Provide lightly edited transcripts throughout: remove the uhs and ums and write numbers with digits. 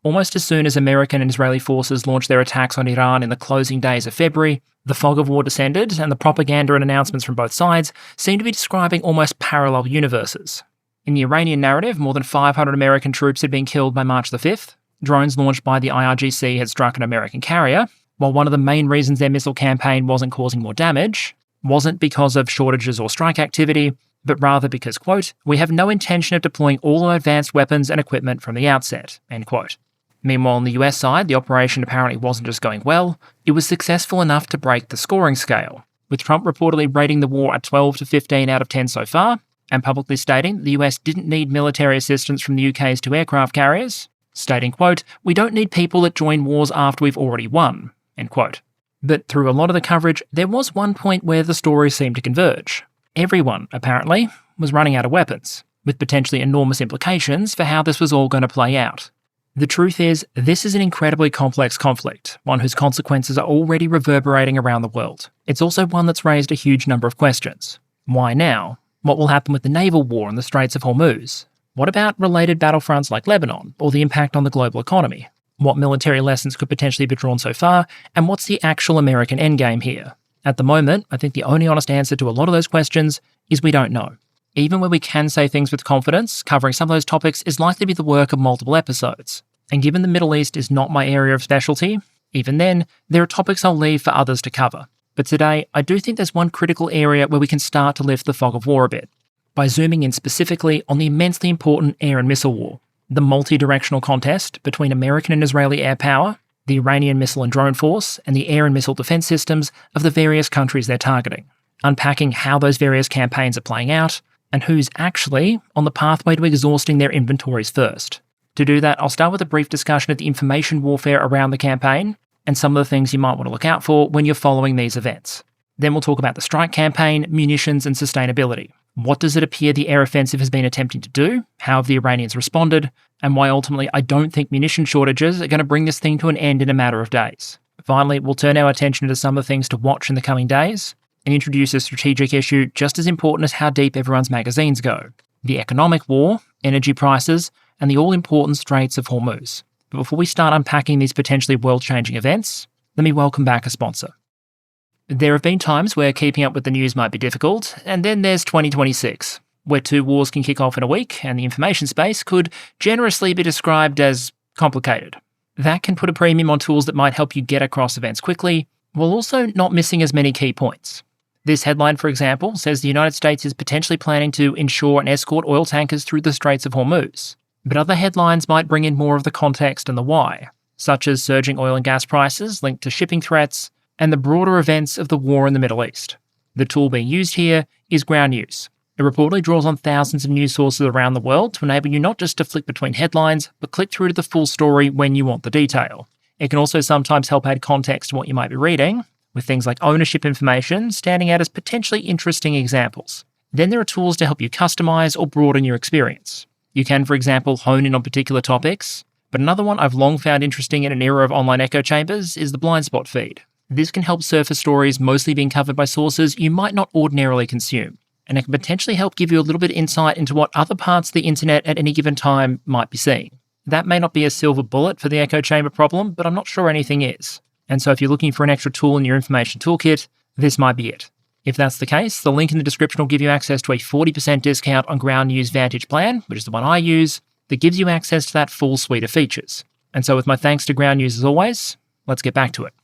Almost as soon as American and Israeli forces launched their attacks on Iran in the closing days of February, the fog of war descended, and the propaganda and announcements from both sides seemed to be describing almost parallel universes. In the Iranian narrative, more than 500 American troops had been killed by March the 5th. Drones launched by the IRGC had struck an American carrier, while one of the main reasons their missile campaign wasn't causing more damage wasn't because of shortages or strike activity, but rather because, quote, "we have no intention of deploying all our advanced weapons and equipment from the outset," end quote. Meanwhile, on the US side, the operation apparently wasn't just going well, it was successful enough to break the scoring scale, with Trump reportedly rating the war at 12 to 15 out of 10 so far, and publicly stating the US didn't need military assistance from the UK's 2 aircraft carriers, stating, quote, "we don't need people that join wars after we've already won," end quote. But through a lot of the coverage, there was one point where the stories seemed to converge. Everyone, apparently, was running out of weapons, with potentially enormous implications for how this was all going to play out. The truth is, this is an incredibly complex conflict, one whose consequences are already reverberating around the world. It's also one that's raised a huge number of questions. Why now? What will happen with the naval war in the Straits of Hormuz? What about related battlefronts like Lebanon, or the impact on the global economy? What military lessons could potentially be drawn so far, and what's the actual American endgame here? At the moment, I think the only honest answer to a lot of those questions is we don't know. Even where we can say things with confidence, covering some of those topics is likely to be the work of multiple episodes. And given the Middle East is not my area of specialty, even then, there are topics I'll leave for others to cover. But today, I do think there's one critical area where we can start to lift the fog of war a bit, by zooming in specifically on the immensely important air and missile war, the multi-directional contest between American and Israeli air power, the Iranian missile and drone force, and the air and missile defense systems of the various countries they're targeting, unpacking how those various campaigns are playing out, and who's actually on the pathway to exhausting their inventories first. To do that, I'll start with a brief discussion of the information warfare around the campaign and some of the things you might want to look out for when you're following these events. Then we'll talk about the strike campaign, munitions, and sustainability. What does it appear the air offensive has been attempting to do? How have the Iranians responded? And why ultimately I don't think munition shortages are going to bring this thing to an end in a matter of days. Finally, we'll turn our attention to some of the things to watch in the coming days and introduce a strategic issue just as important as how deep everyone's magazines go: the economic war, energy prices, and the all-important Straits of Hormuz. But before we start unpacking these potentially world-changing events, let me welcome back a sponsor. There have been times where keeping up with the news might be difficult, and then there's 2026, where 2 wars can kick off in a week, and the information space could generously be described as complicated. That can put a premium on tools that might help you get across events quickly, while also not missing as many key points. This headline, for example, says the United States is potentially planning to insure and escort oil tankers through the Straits of Hormuz. But other headlines might bring in more of the context and the why, such as surging oil and gas prices linked to shipping threats, and the broader events of the war in the Middle East. The tool being used here is Ground News. It reportedly draws on thousands of news sources around the world to enable you not just to flick between headlines, but click through to the full story when you want the detail. It can also sometimes help add context to what you might be reading, with things like ownership information standing out as potentially interesting examples. Then there are tools to help you customize or broaden your experience. You can, for example, hone in on particular topics, but another one I've long found interesting in an era of online echo chambers is the blind spot feed. This can help surface stories mostly being covered by sources you might not ordinarily consume, and it can potentially help give you a little bit of insight into what other parts of the internet at any given time might be seeing. That may not be a silver bullet for the echo chamber problem, but I'm not sure anything is. And so if you're looking for an extra tool in your information toolkit, this might be it. If that's the case, the link in the description will give you access to a 40% discount on Ground News Vantage plan, which is the one I use, that gives you access to that full suite of features. And so with my thanks to Ground News as always, let's get back to it.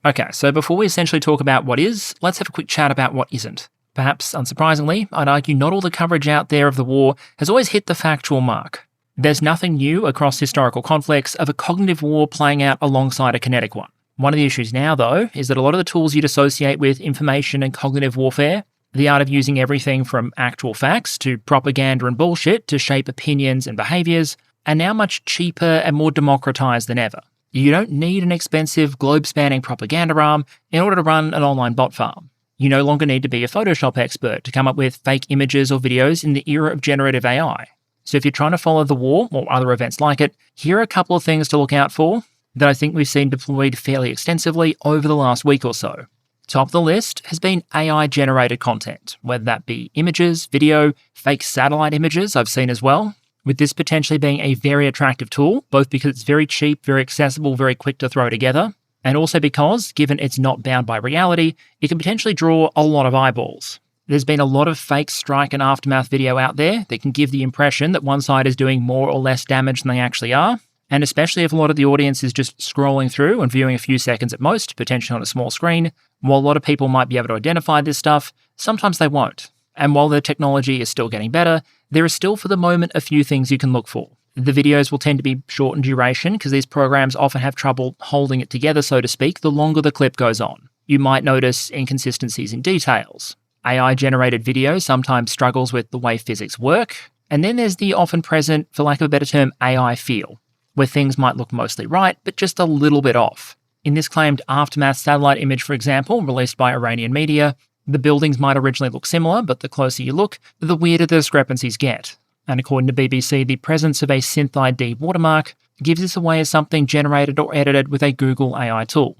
Okay, so before we essentially talk about what is, let's have a quick chat about what isn't. Perhaps unsurprisingly, I'd argue not all the coverage out there of the war has always hit the factual mark. There's nothing new across historical conflicts of a cognitive war playing out alongside a kinetic one. One of the issues now, though, is that a lot of the tools you'd associate with information and cognitive warfare, the art of using everything from actual facts to propaganda and bullshit to shape opinions and behaviours, are now much cheaper and more democratized than ever. You don't need an expensive, globe-spanning propaganda arm in order to run an online bot farm. You no longer need to be a Photoshop expert to come up with fake images or videos in the era of generative AI. So if you're trying to follow the war or other events like it, here are a couple of things to look out for that I think we've seen deployed fairly extensively over the last week or so. Top of the list has been AI-generated content, whether that be images, video, fake satellite images I've seen as well, with this potentially being a very attractive tool, both because it's very cheap, very accessible, very quick to throw together, and also because, given it's not bound by reality, it can potentially draw a lot of eyeballs. There's been a lot of fake strike and aftermath video out there that can give the impression that one side is doing more or less damage than they actually are, and especially if a lot of the audience is just scrolling through and viewing a few seconds at most, potentially on a small screen. While a lot of people might be able to identify this stuff, sometimes they won't. And while the technology is still getting better, there is still for the moment a few things you can look for. The videos will tend to be short in duration because these programs often have trouble holding it together, so to speak, the longer the clip goes on. You might notice inconsistencies in details. AI-generated video sometimes struggles with the way physics work. And then there's the often present, for lack of a better term, AI feel, where things might look mostly right, but just a little bit off. In this claimed aftermath satellite image, for example, released by Iranian media, the buildings might originally look similar, but the closer you look, the weirder the discrepancies get. And according to BBC, the presence of a synth ID watermark gives this away as something generated or edited with a Google AI tool.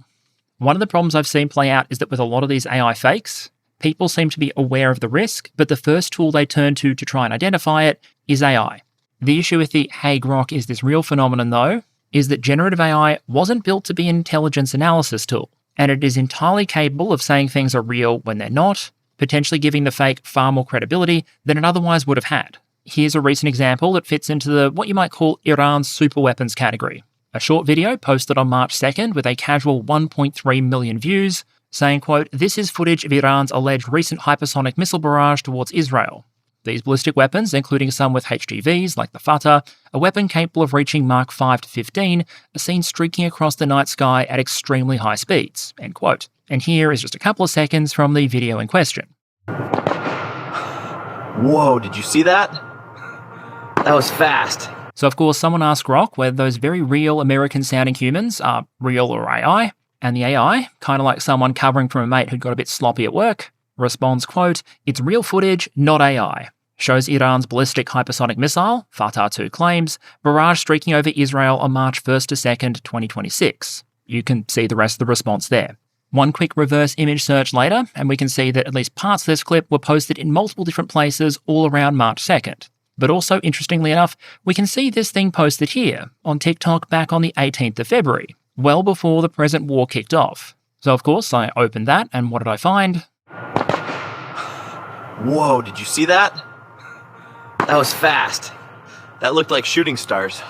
One of the problems I've seen play out is that with a lot of these AI fakes, people seem to be aware of the risk, but the first tool they turn to try and identify it is AI. The issue with the "Hey Grok, is this real" phenomenon, though, is that generative AI wasn't built to be an intelligence analysis tool, and it is entirely capable of saying things are real when they're not, potentially giving the fake far more credibility than it otherwise would have had. Here's a recent example that fits into the what you might call Iran's superweapons category. A short video posted on March 2nd with a casual 1.3 million views, saying, quote, "This is footage of Iran's alleged recent hypersonic missile barrage towards Israel. These ballistic weapons, including some with HGVs like the Fatah, a weapon capable of reaching Mach 5 to 15, are seen streaking across the night sky at extremely high speeds," end quote. And here is just a couple of seconds from the video in question. Whoa, did you see that? That was fast. So of course someone asked Grok whether those very real American-sounding humans are real or AI, and the AI, kind of like someone covering from a mate who got a bit sloppy at work, responds, quote, "It's real footage, not AI. Shows Iran's ballistic hypersonic missile, Fatah 2 claims, barrage streaking over Israel on March 1st to 2nd, 2026. You can see the rest of the response there. One quick reverse image search later, and we can see that at least parts of this clip were posted in multiple different places all around March 2nd. But also, interestingly enough, we can see this thing posted here on TikTok back on the 18th of February, well before the present war kicked off. So of course, I opened that, and what did I find? Whoa, did you see that? That was fast. That looked like shooting stars.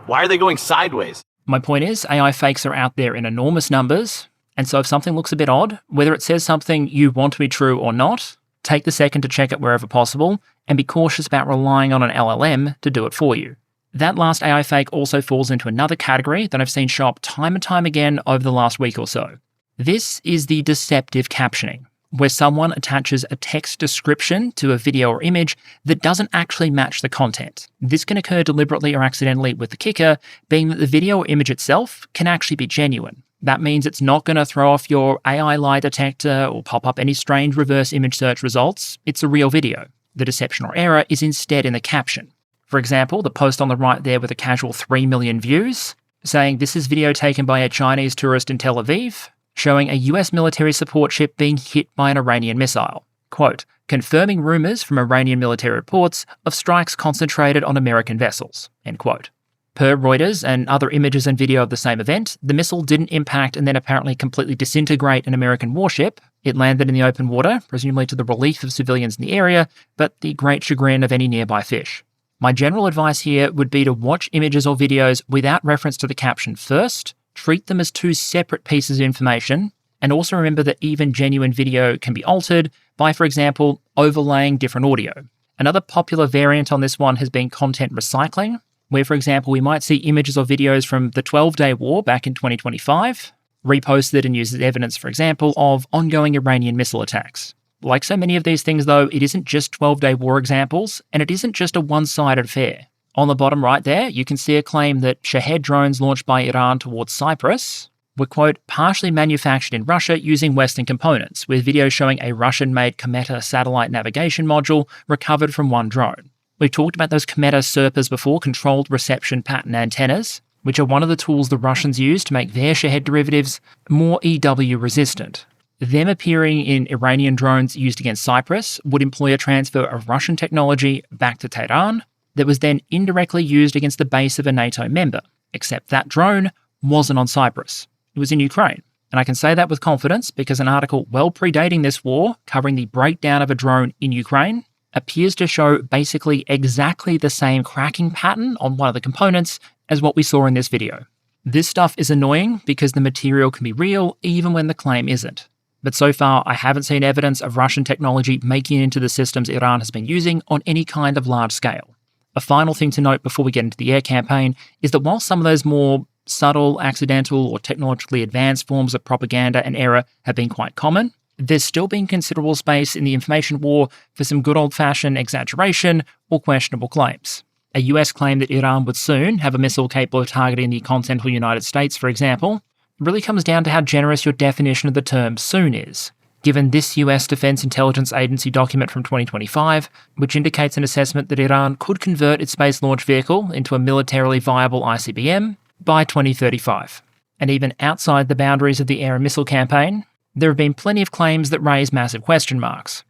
Why are they going sideways? My point is, AI fakes are out there in enormous numbers, and so if something looks a bit odd, whether it says something you want to be true or not, take the second to check it wherever possible, and be cautious about relying on an LLM to do it for you. That last AI fake also falls into another category that I've seen show up time and time again over the last week or so. This is the deceptive captioning, where someone attaches a text description to a video or image that doesn't actually match the content. This can occur deliberately or accidentally, with the kicker being that the video or image itself can actually be genuine. That means it's not going to throw off your AI lie detector or pop up any strange reverse image search results. It's a real video. The deception or error is instead in the caption. For example, the post on the right there with a casual 3 million views, saying this is video taken by a Chinese tourist in Tel Aviv, showing a US military support ship being hit by an Iranian missile. Quote, "Confirming rumours from Iranian military reports of strikes concentrated on American vessels," end quote. Per Reuters and other images and video of the same event, the missile didn't impact and then apparently completely disintegrate an American warship. It landed in the open water, presumably to the relief of civilians in the area, but the great chagrin of any nearby fish. My general advice here would be to watch images or videos without reference to the caption first, treat them as two separate pieces of information, and also remember that even genuine video can be altered by, for example, overlaying different audio. Another popular variant on this one has been content recycling, where, for example, we might see images or videos from the 12-day war back in 2025, reposted and used as evidence, for example, of ongoing Iranian missile attacks. Like so many of these things, though, it isn't just 12-day war examples, and it isn't just a one-sided affair. On the bottom right there, you can see a claim that Shahed drones launched by Iran towards Cyprus were, quote, partially manufactured in Russia using Western components, with videos showing a Russian-made Kometa satellite navigation module recovered from one drone. We've talked about those Kometa SERPs before, controlled reception pattern antennas, which are one of the tools the Russians use to make their Shahed derivatives more EW resistant. Them appearing in Iranian drones used against Cyprus would employ a transfer of Russian technology back to Tehran, that was then indirectly used against the base of a NATO member, except that drone wasn't on Cyprus. It was in Ukraine. And I can say that with confidence because an article well predating this war, covering the breakdown of a drone in Ukraine, appears to show basically exactly the same cracking pattern on one of the components as what we saw in this video. This stuff is annoying because the material can be real even when the claim isn't. But so far, I haven't seen evidence of Russian technology making it into the systems Iran has been using on any kind of large scale. A final thing to note before we get into the air campaign is that while some of those more subtle, accidental, or technologically advanced forms of propaganda and error have been quite common, there's still been considerable space in the information war for some good old-fashioned exaggeration or questionable claims. A US claim that Iran would soon have a missile capable of targeting the continental United States, for example, really comes down to how generous your definition of the term soon is, given this US Defense Intelligence Agency document from 2025, which indicates an assessment that Iran could convert its space launch vehicle into a militarily viable ICBM by 2035. And even outside the boundaries of the air and missile campaign, there have been plenty of claims that raise massive question marks.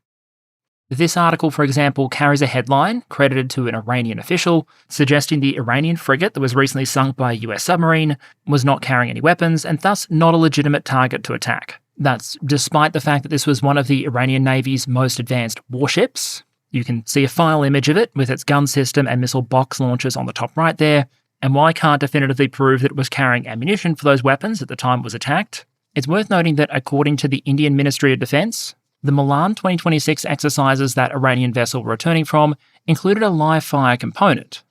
This article, for example, carries a headline credited to an Iranian official suggesting the Iranian frigate that was recently sunk by a US submarine was not carrying any weapons and thus not a legitimate target to attack. That's despite the fact that this was one of the Iranian Navy's most advanced warships. You can see a file image of it with its gun system and missile box launchers on the top right there, and while I can't definitively prove that it was carrying ammunition for those weapons at the time it was attacked, it's worth noting that according to the Indian Ministry of Defense, the Milan 2026 exercises that Iranian vessel were returning from included a live fire component.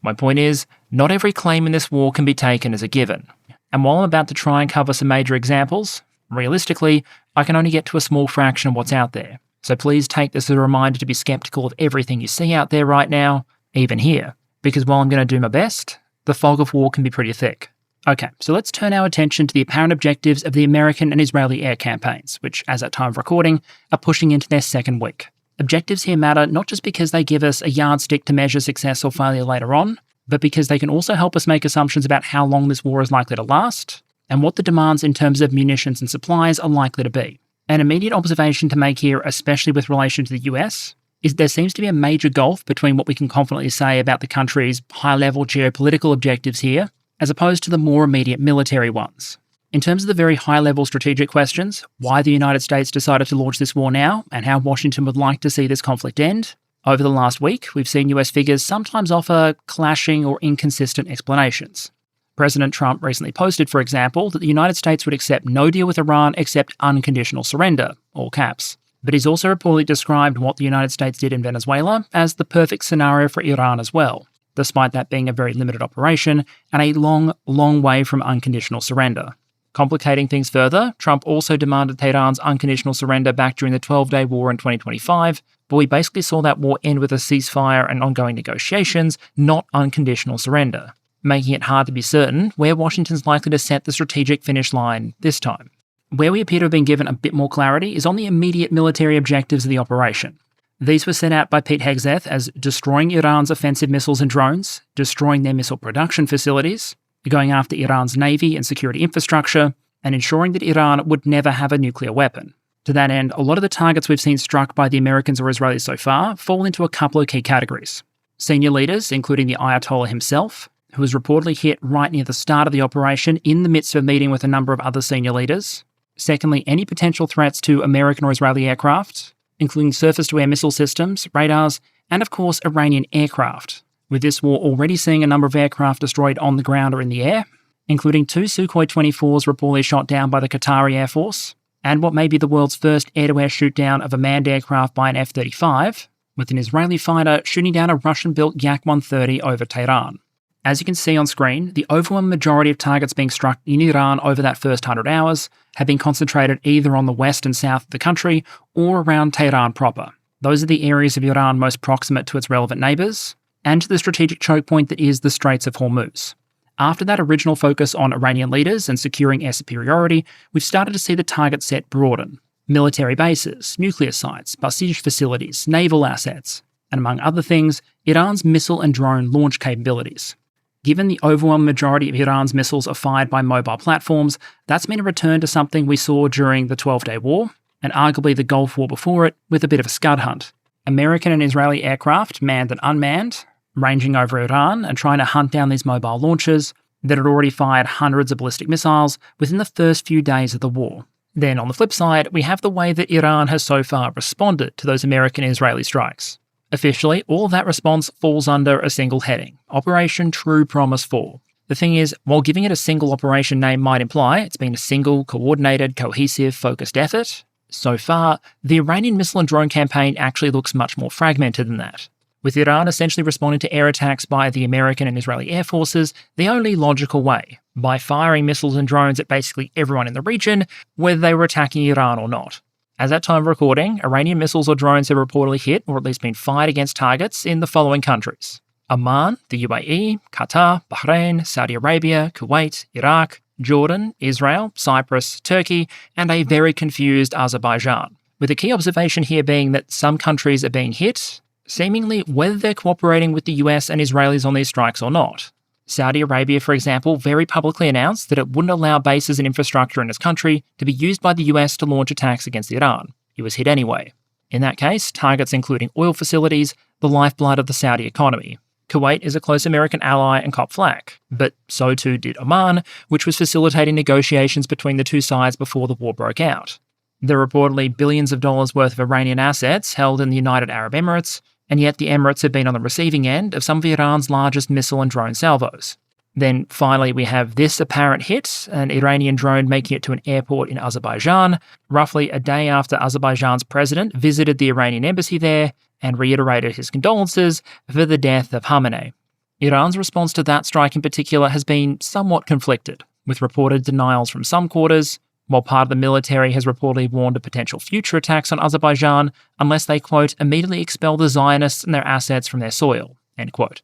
My point is, not every claim in this war can be taken as a given. And while I'm about to try and cover some major examples, realistically, I can only get to a small fraction of what's out there. So please take this as a reminder to be skeptical of everything you see out there right now, even here. Because while I'm going to do my best, the fog of war can be pretty thick. Okay, so let's turn our attention to the apparent objectives of the American and Israeli air campaigns, which, as at time of recording, are pushing into their second week. Objectives here matter not just because they give us a yardstick to measure success or failure later on, but because they can also help us make assumptions about how long this war is likely to last, and what the demands in terms of munitions and supplies are likely to be. An immediate observation to make here, especially with relation to the US, is there seems to be a major gulf between what we can confidently say about the country's high-level geopolitical objectives here, as opposed to the more immediate military ones. In terms of the very high-level strategic questions, why the United States decided to launch this war now, and how Washington would like to see this conflict end, over the last week, we've seen US figures sometimes offer clashing or inconsistent explanations. President Trump recently posted, for example, that the United States would accept no deal with Iran except unconditional surrender, all caps. But he's also reportedly described what the United States did in Venezuela as the perfect scenario for Iran as well, despite that being a very limited operation and a long, long way from unconditional surrender. Complicating things further, Trump also demanded Tehran's unconditional surrender back during the 12-day war in 2025, but we basically saw that war end with a ceasefire and ongoing negotiations, not unconditional surrender, making it hard to be certain where Washington's likely to set the strategic finish line this time. Where we appear to have been given a bit more clarity is on the immediate military objectives of the operation. These were set out by Pete Hegseth as destroying Iran's offensive missiles and drones, destroying their missile production facilities, going after Iran's navy and security infrastructure, and ensuring that Iran would never have a nuclear weapon. To that end, a lot of the targets we've seen struck by the Americans or Israelis so far fall into a couple of key categories. Senior leaders, including the Ayatollah himself, who was reportedly hit right near the start of the operation in the midst of a meeting with a number of other senior leaders. Secondly, any potential threats to American or Israeli aircraft, including surface-to-air missile systems, radars, and of course Iranian aircraft, with this war already seeing a number of aircraft destroyed on the ground or in the air, including 2 Sukhoi 24s reportedly shot down by the Qatari Air Force, and what may be the world's first air-to-air shoot-down of a manned aircraft by an F-35, with an Israeli fighter shooting down a Russian-built Yak-130 over Tehran. As you can see on screen, the overwhelming majority of targets being struck in Iran over that first 100 hours have been concentrated either on the west and south of the country or around Tehran proper. Those are the areas of Iran most proximate to its relevant neighbours, and to the strategic choke point that is the Straits of Hormuz. After that original focus on Iranian leaders and securing air superiority, we've started to see the target set broaden. Military bases, nuclear sites, Basij facilities, naval assets, and among other things, Iran's missile and drone launch capabilities. Given the overwhelming majority of Iran's missiles are fired by mobile platforms, that's been a return to something we saw during the 12-day war, and arguably the Gulf War before it, with a bit of a scud hunt. American and Israeli aircraft, manned and unmanned, ranging over Iran and trying to hunt down these mobile launchers that had already fired hundreds of ballistic missiles within the first few days of the war. Then on the flip side, we have the way that Iran has so far responded to those American and Israeli strikes. Officially, all of that response falls under a single heading, Operation True Promise 4. The thing is, while giving it a single operation name might imply it's been a single, coordinated, cohesive, focused effort, so far, the Iranian missile and drone campaign actually looks much more fragmented than that, with Iran essentially responding to air attacks by the American and Israeli air forces the only logical way, by firing missiles and drones at basically everyone in the region, whether they were attacking Iran or not. As at time of recording, Iranian missiles or drones have reportedly hit or at least been fired against targets in the following countries: Oman, the UAE, Qatar, Bahrain, Saudi Arabia, Kuwait, Iraq, Jordan, Israel, Cyprus, Turkey, and a very confused Azerbaijan. With the key observation here being that some countries are being hit, seemingly whether they're cooperating with the US and Israelis on these strikes or not. Saudi Arabia, for example, very publicly announced that it wouldn't allow bases and infrastructure in its country to be used by the US to launch attacks against Iran. It was hit anyway. In that case, targets including oil facilities, the lifeblood of the Saudi economy. Kuwait is a close American ally and cop flak, but so too did Oman, which was facilitating negotiations between the two sides before the war broke out. There are reportedly billions of dollars worth of Iranian assets held in the United Arab Emirates, and yet the Emirates have been on the receiving end of some of Iran's largest missile and drone salvos. Then finally we have this apparent hit, an Iranian drone making it to an airport in Azerbaijan, roughly a day after Azerbaijan's president visited the Iranian embassy there and reiterated his condolences for the death of Khamenei. Iran's response to that strike in particular has been somewhat conflicted, with reported denials from some quarters, while part of the military has reportedly warned of potential future attacks on Azerbaijan unless they, quote, immediately expel the Zionists and their assets from their soil, end quote.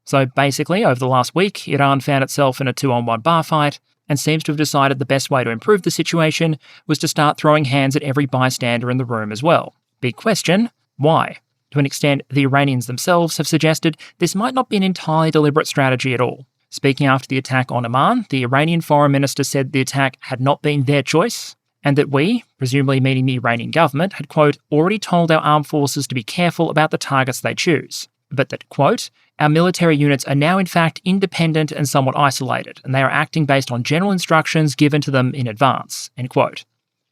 So basically, over the last week, Iran found itself in a 2-on-1 bar fight and seems to have decided the best way to improve the situation was to start throwing hands at every bystander in the room as well. Big question, why? To an extent, the Iranians themselves have suggested this might not be an entirely deliberate strategy at all. Speaking after the attack on Oman, the Iranian foreign minister said the attack had not been their choice, and that we, presumably meaning the Iranian government, had, quote, already told our armed forces to be careful about the targets they choose, but that, quote, our military units are now in fact independent and somewhat isolated, and they are acting based on general instructions given to them in advance, end quote.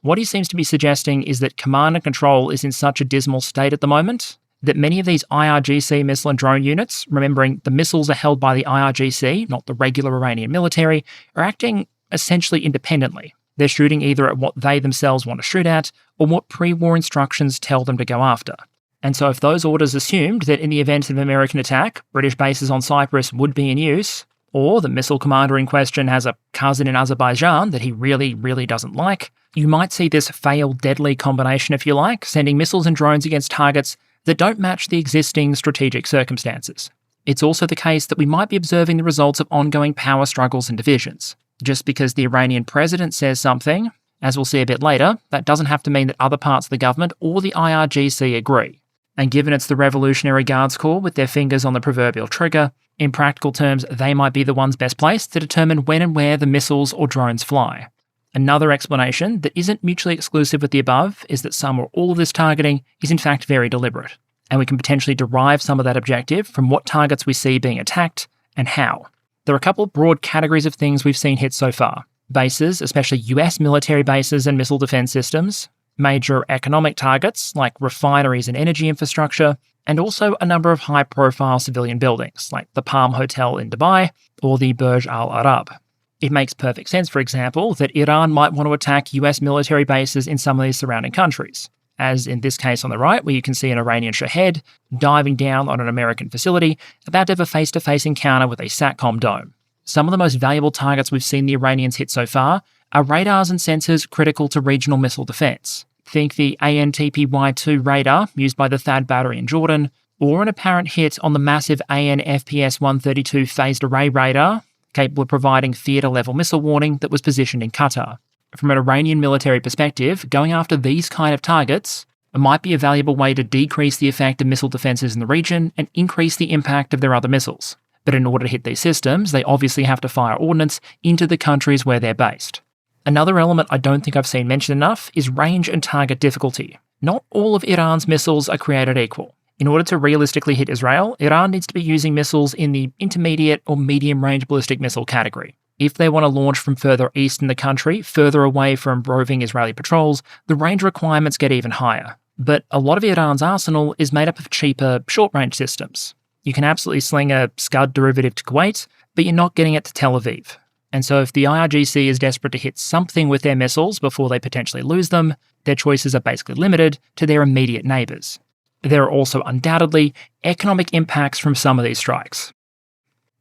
What he seems to be suggesting is that command and control is in such a dismal state at the moment that many of these IRGC missile and drone units, remembering the missiles are held by the IRGC, not the regular Iranian military, are acting essentially independently. They're shooting either at what they themselves want to shoot at, or what pre-war instructions tell them to go after. And so if those orders assumed that in the event of an American attack, British bases on Cyprus would be in use, or the missile commander in question has a cousin in Azerbaijan that he really, really doesn't like, you might see this fail-deadly combination, if you like, sending missiles and drones against targets that don't match the existing strategic circumstances. It's also the case that we might be observing the results of ongoing power struggles and divisions. Just because the Iranian president says something, as we'll see a bit later, that doesn't have to mean that other parts of the government or the IRGC agree. And given it's the Revolutionary Guards Corps with their fingers on the proverbial trigger, in practical terms, they might be the ones best placed to determine when and where the missiles or drones fly. Another explanation that isn't mutually exclusive with the above is that some or all of this targeting is in fact very deliberate, and we can potentially derive some of that objective from what targets we see being attacked and how. There are a couple of broad categories of things we've seen hit so far. Bases, especially US military bases and missile defense systems, major economic targets like refineries and energy infrastructure, and also a number of high-profile civilian buildings like the Palm Hotel in Dubai or the Burj Al Arab. It makes perfect sense, for example, that Iran might want to attack US military bases in some of these surrounding countries, as in this case on the right, where you can see an Iranian Shahed diving down on an American facility, about to have a face-to-face encounter with a SATCOM dome. Some of the most valuable targets we've seen the Iranians hit so far are radars and sensors critical to regional missile defense. Think the AN/TPY-2 radar used by the THAAD battery in Jordan, or an apparent hit on the massive AN/FPS-132 phased array radar, capable of providing theatre-level missile warning that was positioned in Qatar. From an Iranian military perspective, going after these kind of targets might be a valuable way to decrease the effect of missile defences in the region and increase the impact of their other missiles. But in order to hit these systems, they obviously have to fire ordnance into the countries where they're based. Another element I don't think I've seen mentioned enough is range and target difficulty. Not all of Iran's missiles are created equal. In order to realistically hit Israel, Iran needs to be using missiles in the intermediate or medium-range ballistic missile category. If they want to launch from further east in the country, further away from roving Israeli patrols, the range requirements get even higher. But a lot of Iran's arsenal is made up of cheaper, short-range systems. You can absolutely sling a Scud derivative to Kuwait, but you're not getting it to Tel Aviv. And so if the IRGC is desperate to hit something with their missiles before they potentially lose them, their choices are basically limited to their immediate neighbours. There are also undoubtedly economic impacts from some of these strikes.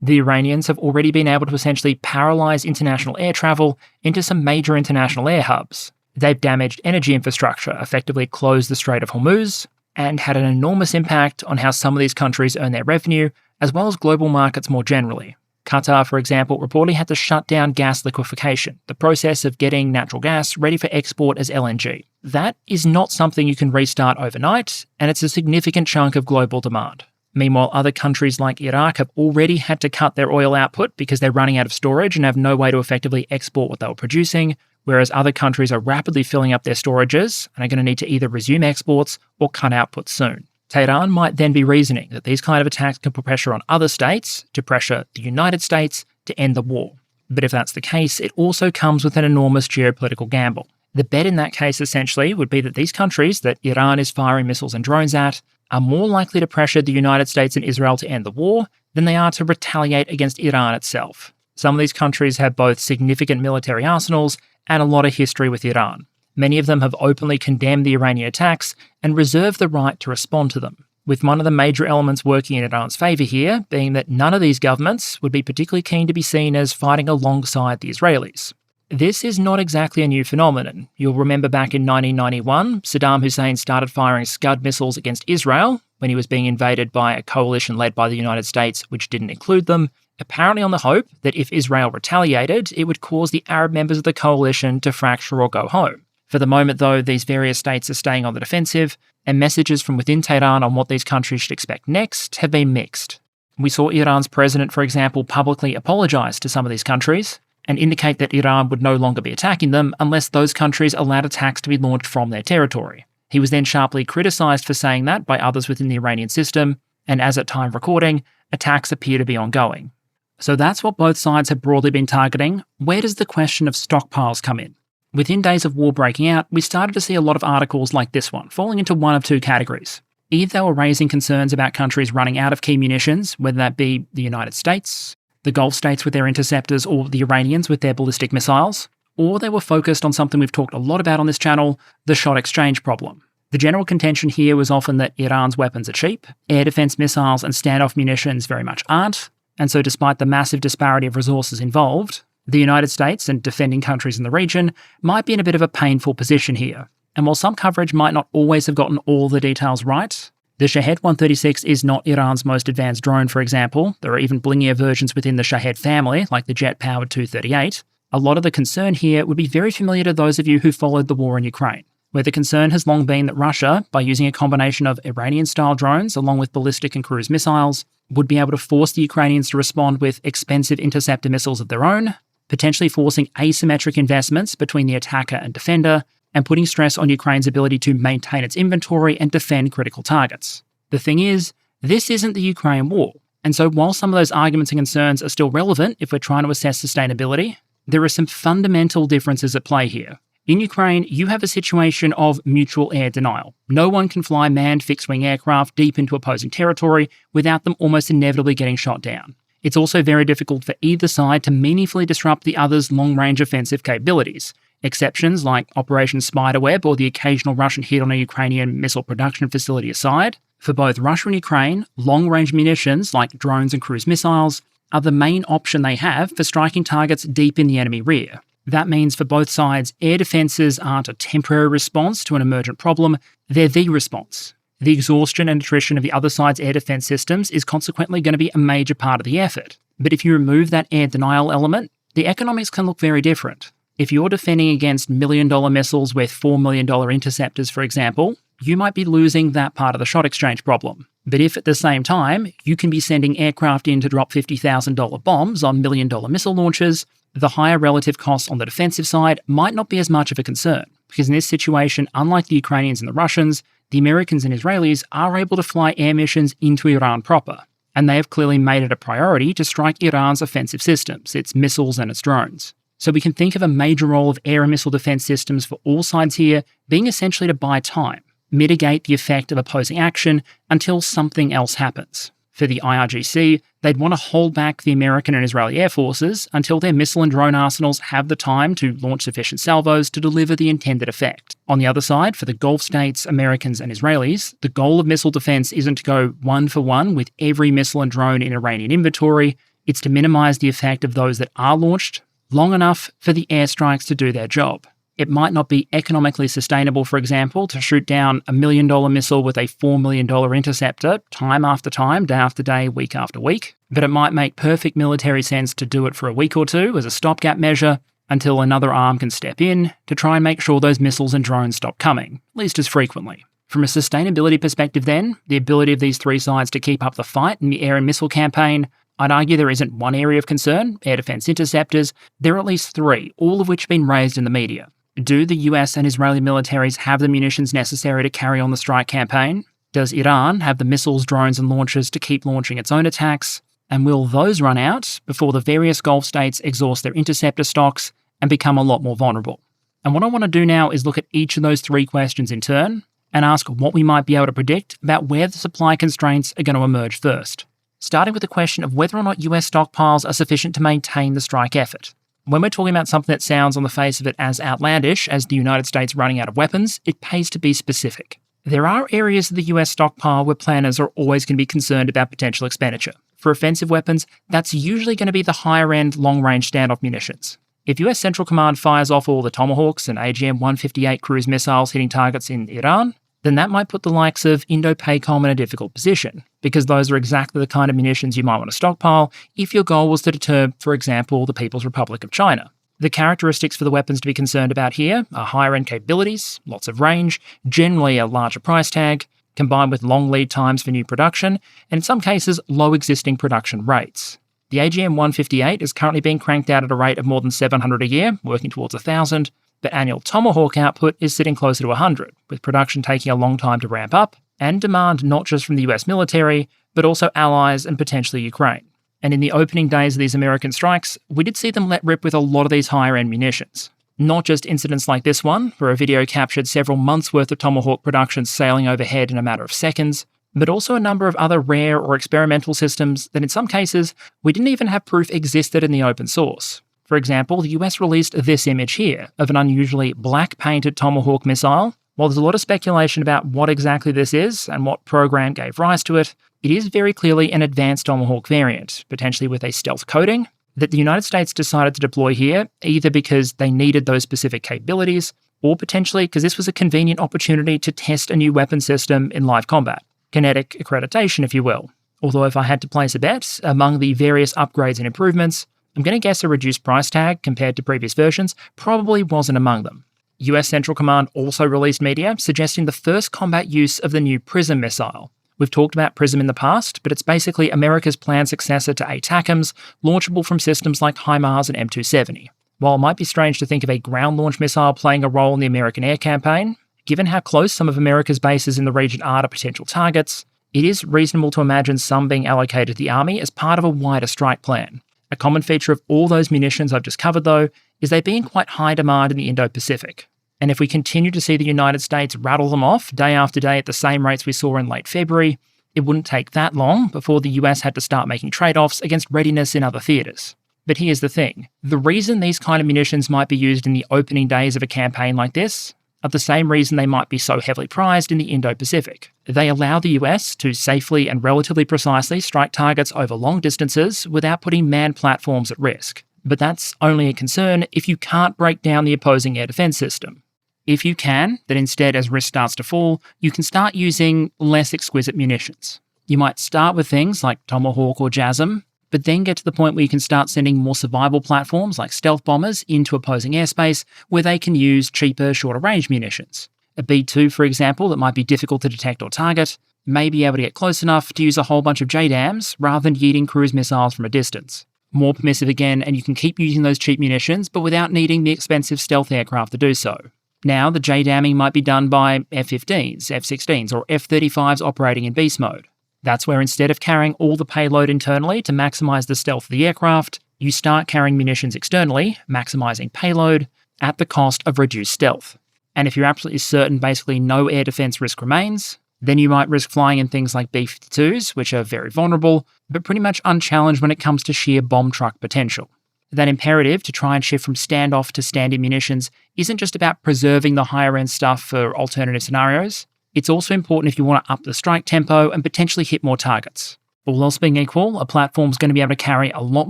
The Iranians have already been able to essentially paralyse international air travel into some major international air hubs. They've damaged energy infrastructure, effectively closed the Strait of Hormuz, and had an enormous impact on how some of these countries earn their revenue, as well as global markets more generally. Qatar, for example, reportedly had to shut down gas liquefaction, the process of getting natural gas ready for export as LNG. That is not something you can restart overnight, and it's a significant chunk of global demand. Meanwhile, other countries like Iraq have already had to cut their oil output because they're running out of storage and have no way to effectively export what they were producing, whereas other countries are rapidly filling up their storages and are going to need to either resume exports or cut output soon. Tehran might then be reasoning that these kind of attacks can put pressure on other states to pressure the United States to end the war. But if that's the case, it also comes with an enormous geopolitical gamble. The bet in that case essentially would be that these countries that Iran is firing missiles and drones at are more likely to pressure the United States and Israel to end the war than they are to retaliate against Iran itself. Some of these countries have both significant military arsenals and a lot of history with Iran. Many of them have openly condemned the Iranian attacks and reserve the right to respond to them, with one of the major elements working in Iran's favour here being that none of these governments would be particularly keen to be seen as fighting alongside the Israelis. This is not exactly a new phenomenon. You'll remember back in 1991, Saddam Hussein started firing Scud missiles against Israel when he was being invaded by a coalition led by the United States, which didn't include them, apparently on the hope that if Israel retaliated, it would cause the Arab members of the coalition to fracture or go home. For the moment, though, these various states are staying on the defensive, and messages from within Tehran on what these countries should expect next have been mixed. We saw Iran's president, for example, publicly apologise to some of these countries and indicate that Iran would no longer be attacking them unless those countries allowed attacks to be launched from their territory. He was then sharply criticised for saying that by others within the Iranian system, and as at time of recording, attacks appear to be ongoing. So that's what both sides have broadly been targeting. Where does the question of stockpiles come in? Within days of war breaking out, we started to see a lot of articles like this one, falling into one of two categories. Either they were raising concerns about countries running out of key munitions, whether that be the United States, the Gulf states with their interceptors, or the Iranians with their ballistic missiles, or they were focused on something we've talked a lot about on this channel, the shot exchange problem. The general contention here was often that Iran's weapons are cheap, air defense missiles and standoff munitions very much aren't, and so despite the massive disparity of resources involved, the United States and defending countries in the region might be in a bit of a painful position here. And while some coverage might not always have gotten all the details right, the Shahed 136 is not Iran's most advanced drone, for example. There are even blingier versions within the Shahed family, like the jet-powered 238. A lot of the concern here would be very familiar to those of you who followed the war in Ukraine, where the concern has long been that Russia, by using a combination of Iranian-style drones along with ballistic and cruise missiles, would be able to force the Ukrainians to respond with expensive interceptor missiles of their own, potentially forcing asymmetric investments between the attacker and defender, and putting stress on Ukraine's ability to maintain its inventory and defend critical targets. The thing is, this isn't the Ukraine war, and so while some of those arguments and concerns are still relevant if we're trying to assess sustainability, there are some fundamental differences at play here. In Ukraine, you have a situation of mutual air denial. No one can fly manned fixed-wing aircraft deep into opposing territory without them almost inevitably getting shot down. It's also very difficult for either side to meaningfully disrupt the other's long-range offensive capabilities. Exceptions like Operation Spiderweb or the occasional Russian hit on a Ukrainian missile production facility aside, for both Russia and Ukraine, long-range munitions like drones and cruise missiles are the main option they have for striking targets deep in the enemy rear. That means for both sides, air defences aren't a temporary response to an emergent problem, they're the response. The exhaustion and attrition of the other side's air defence systems is consequently going to be a major part of the effort. But if you remove that air denial element, the economics can look very different. If you're defending against million-dollar missiles with $4 million interceptors, for example, you might be losing that part of the shot exchange problem. But if at the same time, you can be sending aircraft in to drop $50,000 bombs on million-dollar missile launchers, the higher relative costs on the defensive side might not be as much of a concern, because in this situation, unlike the Ukrainians and the Russians, the Americans and Israelis are able to fly air missions into Iran proper, and they have clearly made it a priority to strike Iran's offensive systems, its missiles and its drones. So we can think of a major role of air and missile defense systems for all sides here being essentially to buy time, mitigate the effect of opposing action until something else happens. For the IRGC, they'd want to hold back the American and Israeli air forces until their missile and drone arsenals have the time to launch sufficient salvos to deliver the intended effect. On the other side, for the Gulf states, Americans and Israelis, the goal of missile defense isn't to go one for one with every missile and drone in Iranian inventory, it's to minimize the effect of those that are launched long enough for the airstrikes to do their job. It might not be economically sustainable, for example, to shoot down a $1 million missile with a $4 million interceptor time after time, day after day, week after week, but it might make perfect military sense to do it for a week or two as a stopgap measure until another arm can step in to try and make sure those missiles and drones stop coming, at least as frequently. From a sustainability perspective then, the ability of these three sides to keep up the fight in the air and missile campaign, I'd argue there isn't one area of concern, air defense interceptors, there are at least three, all of which have been raised in the media. Do the US and Israeli militaries have the munitions necessary to carry on the strike campaign? Does Iran have the missiles, drones and launchers to keep launching its own attacks? And will those run out before the various Gulf states exhaust their interceptor stocks and become a lot more vulnerable? And what I want to do now is look at each of those three questions in turn and ask what we might be able to predict about where the supply constraints are going to emerge first. Starting with the question of whether or not US stockpiles are sufficient to maintain the strike effort. When we're talking about something that sounds on the face of it as outlandish as the United States running out of weapons, it pays to be specific. There are areas of the US stockpile where planners are always going to be concerned about potential expenditure. For offensive weapons, that's usually going to be the higher-end long-range standoff munitions. If US Central Command fires off all the Tomahawks and AGM-158 cruise missiles hitting targets in Iran, then that might put the likes of Indo-PACOM in a difficult position, because those are exactly the kind of munitions you might want to stockpile if your goal was to deter, for example, the People's Republic of China. The characteristics for the weapons to be concerned about here are higher-end capabilities, lots of range, generally a larger price tag, combined with long lead times for new production, and in some cases, low existing production rates. The AGM-158 is currently being cranked out at a rate of more than 700 a year, working towards 1,000, but annual Tomahawk output is sitting closer to 100, with production taking a long time to ramp up, and demand not just from the US military, but also allies and potentially Ukraine. And in the opening days of these American strikes, we did see them let rip with a lot of these higher-end munitions. Not just incidents like this one, where a video captured several months' worth of Tomahawk production sailing overhead in a matter of seconds, but also a number of other rare or experimental systems that in some cases we didn't even have proof existed in the open source. For example, the US released this image here of an unusually black-painted Tomahawk missile. While there's a lot of speculation about what exactly this is and what program gave rise to it, it is very clearly an advanced Tomahawk variant, potentially with a stealth coating, that the United States decided to deploy here either because they needed those specific capabilities, or potentially because this was a convenient opportunity to test a new weapon system in live combat. Kinetic accreditation, if you will. Although if I had to place a bet among the various upgrades and improvements, I'm going to guess a reduced price tag compared to previous versions probably wasn't among them. US Central Command also released media suggesting the first combat use of the new PRISM missile. We've talked about PRISM in the past, but it's basically America's planned successor to ATACMS, launchable from systems like HIMARS and M270. While it might be strange to think of a ground-launched missile playing a role in the American air campaign, given how close some of America's bases in the region are to potential targets, it is reasonable to imagine some being allocated to the Army as part of a wider strike plan. A common feature of all those munitions I've just covered, though, is they being quite high demand in the Indo-Pacific. And if we continue to see the United States rattle them off day after day at the same rates we saw in late February, it wouldn't take that long before the US had to start making trade-offs against readiness in other theatres. But here's the thing. The reason these kind of munitions might be used in the opening days of a campaign like this are the same reason they might be so heavily prized in the Indo-Pacific. They allow the US to safely and relatively precisely strike targets over long distances without putting manned platforms at risk. But that's only a concern if you can't break down the opposing air defense system. If you can, then instead as risk starts to fall, you can start using less exquisite munitions. You might start with things like Tomahawk or JASSM, but then get to the point where you can start sending more survival platforms like stealth bombers into opposing airspace where they can use cheaper, shorter range munitions. A B-2, for example, that might be difficult to detect or target, may be able to get close enough to use a whole bunch of JDAMs rather than yeeting cruise missiles from a distance. More permissive again, and you can keep using those cheap munitions, but without needing the expensive stealth aircraft to do so. Now, the JDamming might be done by F-15s, F-16s, or F-35s operating in beast mode. That's where instead of carrying all the payload internally to maximise the stealth of the aircraft, you start carrying munitions externally, maximising payload, at the cost of reduced stealth. And if you're absolutely certain basically no air defence risk remains, then you might risk flying in things like B-52s, which are very vulnerable, but pretty much unchallenged when it comes to sheer bomb truck potential. That imperative to try and shift from standoff to stand-in munitions isn't just about preserving the higher-end stuff for alternative scenarios. It's also important if you want to up the strike tempo and potentially hit more targets. All else being equal, a platform's going to be able to carry a lot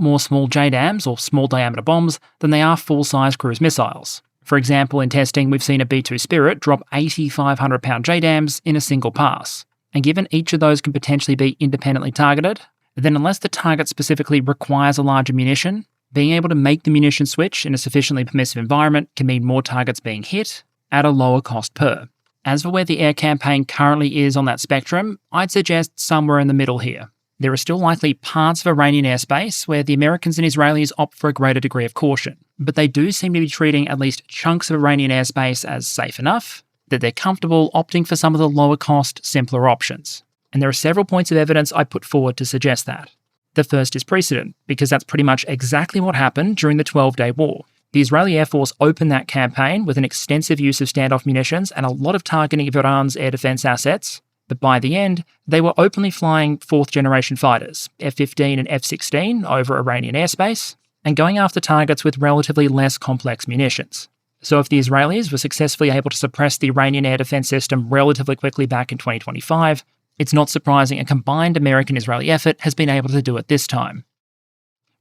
more small JDAMs or small-diameter bombs than they are full-size cruise missiles. For example, in testing, we've seen a B-2 Spirit drop 8,500-pound JDAMs in a single pass. And given each of those can potentially be independently targeted, then unless the target specifically requires a larger munition, being able to make the munition switch in a sufficiently permissive environment can mean more targets being hit at a lower cost per. As for where the air campaign currently is on that spectrum, I'd suggest somewhere in the middle here. There are still likely parts of Iranian airspace where the Americans and Israelis opt for a greater degree of caution, but they do seem to be treating at least chunks of Iranian airspace as safe enough that they're comfortable opting for some of the lower cost, simpler options. And there are several points of evidence I put forward to suggest that. The first is precedent, because that's pretty much exactly what happened during the 12-day war. The Israeli Air Force opened that campaign with an extensive use of standoff munitions and a lot of targeting of Iran's air defense assets, but by the end, they were openly flying fourth-generation fighters, F-15 and F-16, over Iranian airspace, and going after targets with relatively less complex munitions. So if the Israelis were successfully able to suppress the Iranian air defense system relatively quickly back in 2025, it's not surprising a combined American-Israeli effort has been able to do it this time.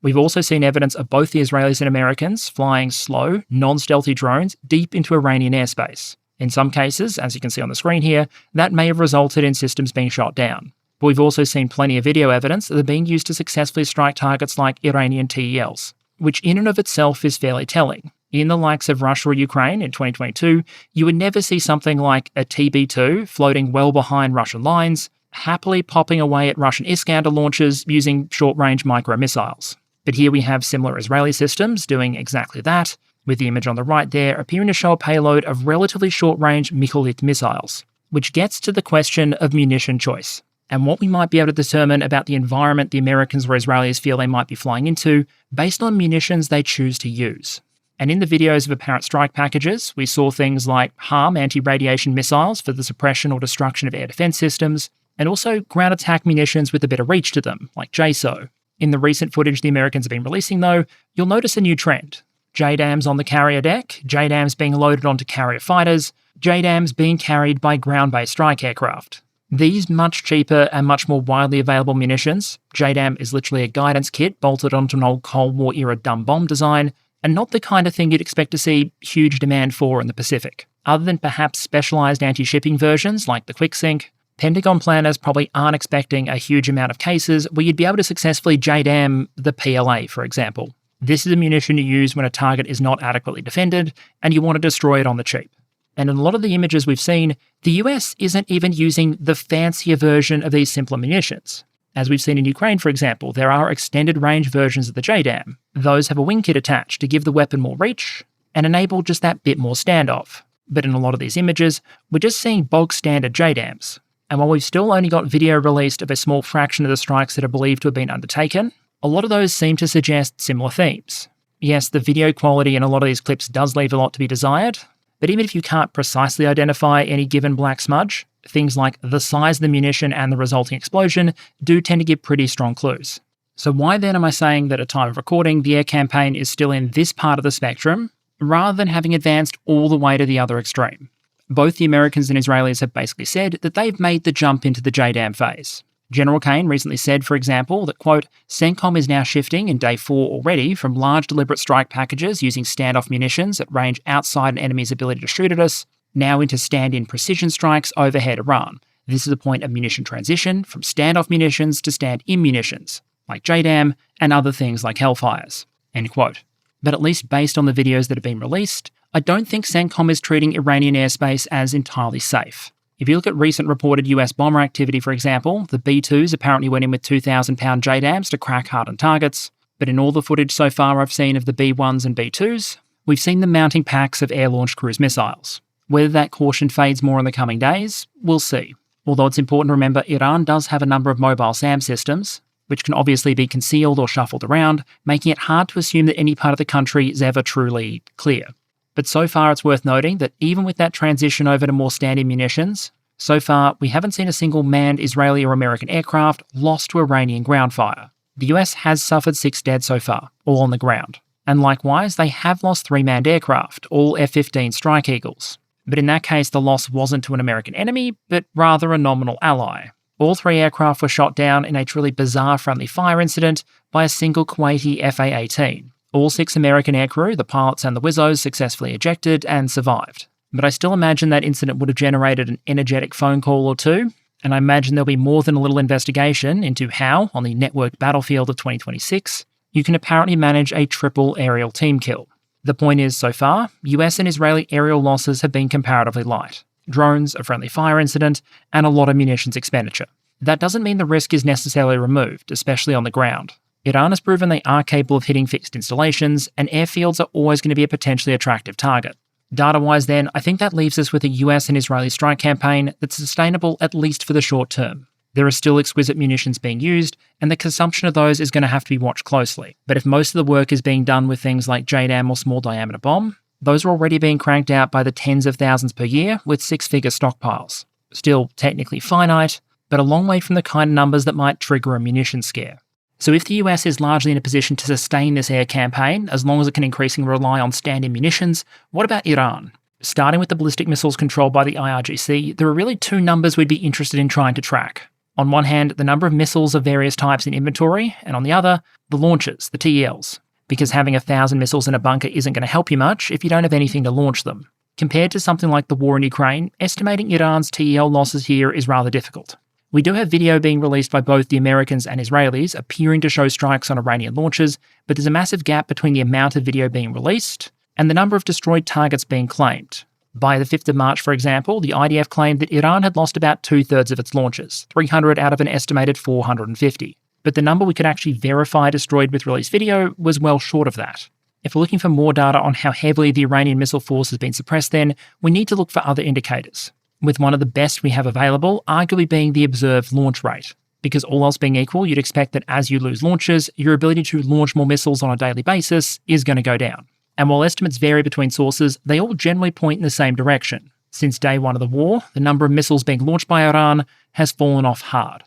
We've also seen evidence of both the Israelis and Americans flying slow, non-stealthy drones deep into Iranian airspace. In some cases, as you can see on the screen here, that may have resulted in systems being shot down. But we've also seen plenty of video evidence that are being used to successfully strike targets like Iranian TELs, which in and of itself is fairly telling. In the likes of Russia or Ukraine in 2022, you would never see something like a TB2 floating well behind Russian lines, happily popping away at Russian Iskander launchers using short-range micro-missiles. But here we have similar Israeli systems doing exactly that, with the image on the right there appearing to show a payload of relatively short-range Mikholit missiles, which gets to the question of munition choice, and what we might be able to determine about the environment the Americans or Israelis feel they might be flying into based on munitions they choose to use. And in the videos of apparent strike packages, we saw things like HARM anti-radiation missiles for the suppression or destruction of air defense systems, and also ground attack munitions with a better reach to them, like JSO. In the recent footage the Americans have been releasing though, you'll notice a new trend. JDAMs on the carrier deck, JDAMs being loaded onto carrier fighters, JDAMs being carried by ground-based strike aircraft. These much cheaper and much more widely available munitions, JDAM is literally a guidance kit bolted onto an old Cold War era dumb bomb design, and not the kind of thing you'd expect to see huge demand for in the Pacific. Other than perhaps specialised anti-shipping versions like the QuickSync, Pentagon planners probably aren't expecting a huge amount of cases where you'd be able to successfully JDAM the PLA, for example. This is a munition you use when a target is not adequately defended and you want to destroy it on the cheap. And in a lot of the images we've seen, the US isn't even using the fancier version of these simpler munitions. As we've seen in Ukraine, for example, there are extended range versions of the JDAM. Those have a wing kit attached to give the weapon more reach and enable just that bit more standoff. But in a lot of these images, we're just seeing bog standard JDAMs. And while we've still only got video released of a small fraction of the strikes that are believed to have been undertaken, a lot of those seem to suggest similar themes. Yes, the video quality in a lot of these clips does leave a lot to be desired, but even if you can't precisely identify any given black smudge, things like the size of the munition and the resulting explosion do tend to give pretty strong clues. So why then am I saying that at time of recording, the air campaign is still in this part of the spectrum, rather than having advanced all the way to the other extreme? Both the Americans and Israelis have basically said that they've made the jump into the JDAM phase. General Kane recently said, for example, that, quote, CENTCOM is now shifting in day 4 already from large deliberate strike packages using standoff munitions that range outside an enemy's ability to shoot at us, now into stand-in precision strikes overhead Iran. This is a point of munition transition from standoff munitions to stand-in munitions, like JDAM and other things like Hellfires, end quote. But at least based on the videos that have been released, I don't think CENTCOM is treating Iranian airspace as entirely safe. If you look at recent reported US bomber activity, for example, the B-2s apparently went in with 2,000-pound JDAMs to crack hardened targets, but in all the footage so far I've seen of the B-1s and B-2s, we've seen them mounting packs of air-launched cruise missiles. Whether that caution fades more in the coming days, we'll see. Although it's important to remember Iran does have a number of mobile SAM systems, which can obviously be concealed or shuffled around, making it hard to assume that any part of the country is ever truly clear. But so far it's worth noting that even with that transition over to more standard munitions, so far we haven't seen a single manned Israeli or American aircraft lost to Iranian ground fire. The US has suffered 6 dead so far, all on the ground. And likewise, they have lost 3 manned aircraft, all F-15 Strike Eagles. But in that case, the loss wasn't to an American enemy, but rather a nominal ally. All 3 aircraft were shot down in a truly bizarre friendly fire incident by a single Kuwaiti FA-18. All 6 American aircrew, the pilots and the Wizzos, successfully ejected and survived. But I still imagine that incident would have generated an energetic phone call or two, and I imagine there'll be more than a little investigation into how, on the networked battlefield of 2026, you can apparently manage a triple aerial team kill. The point is, so far, US and Israeli aerial losses have been comparatively light. Drones, a friendly fire incident, and a lot of munitions expenditure. That doesn't mean the risk is necessarily removed, especially on the ground. Iran has proven they are capable of hitting fixed installations, and airfields are always going to be a potentially attractive target. Data-wise then, I think that leaves us with a US and Israeli strike campaign that's sustainable at least for the short term. There are still exquisite munitions being used, and the consumption of those is going to have to be watched closely. But if most of the work is being done with things like JDAM or small diameter bomb, those are already being cranked out by the tens of thousands per year with 6-figure stockpiles. Still technically finite, but a long way from the kind of numbers that might trigger a munitions scare. So if the US is largely in a position to sustain this air campaign, as long as it can increasingly rely on stand-in munitions, what about Iran? Starting with the ballistic missiles controlled by the IRGC, there are really 2 numbers we'd be interested in trying to track. On one hand, the number of missiles of various types in inventory, and on the other, the launches, the TELs. Because having 1,000 missiles in a bunker isn't going to help you much if you don't have anything to launch them. Compared to something like the war in Ukraine, estimating Iran's TEL losses here is rather difficult. We do have video being released by both the Americans and Israelis appearing to show strikes on Iranian launches, but there's a massive gap between the amount of video being released and the number of destroyed targets being claimed. By the 5th of March, for example, the IDF claimed that Iran had lost about 2/3 of its launches, 300 out of an estimated 450. But the number we could actually verify destroyed with released video was well short of that. If we're looking for more data on how heavily the Iranian missile force has been suppressed then, we need to look for other indicators, with one of the best we have available arguably being the observed launch rate. Because all else being equal, you'd expect that as you lose launches, your ability to launch more missiles on a daily basis is going to go down. And while estimates vary between sources, they all generally point in the same direction. Since day one of the war, the number of missiles being launched by Iran has fallen off hard.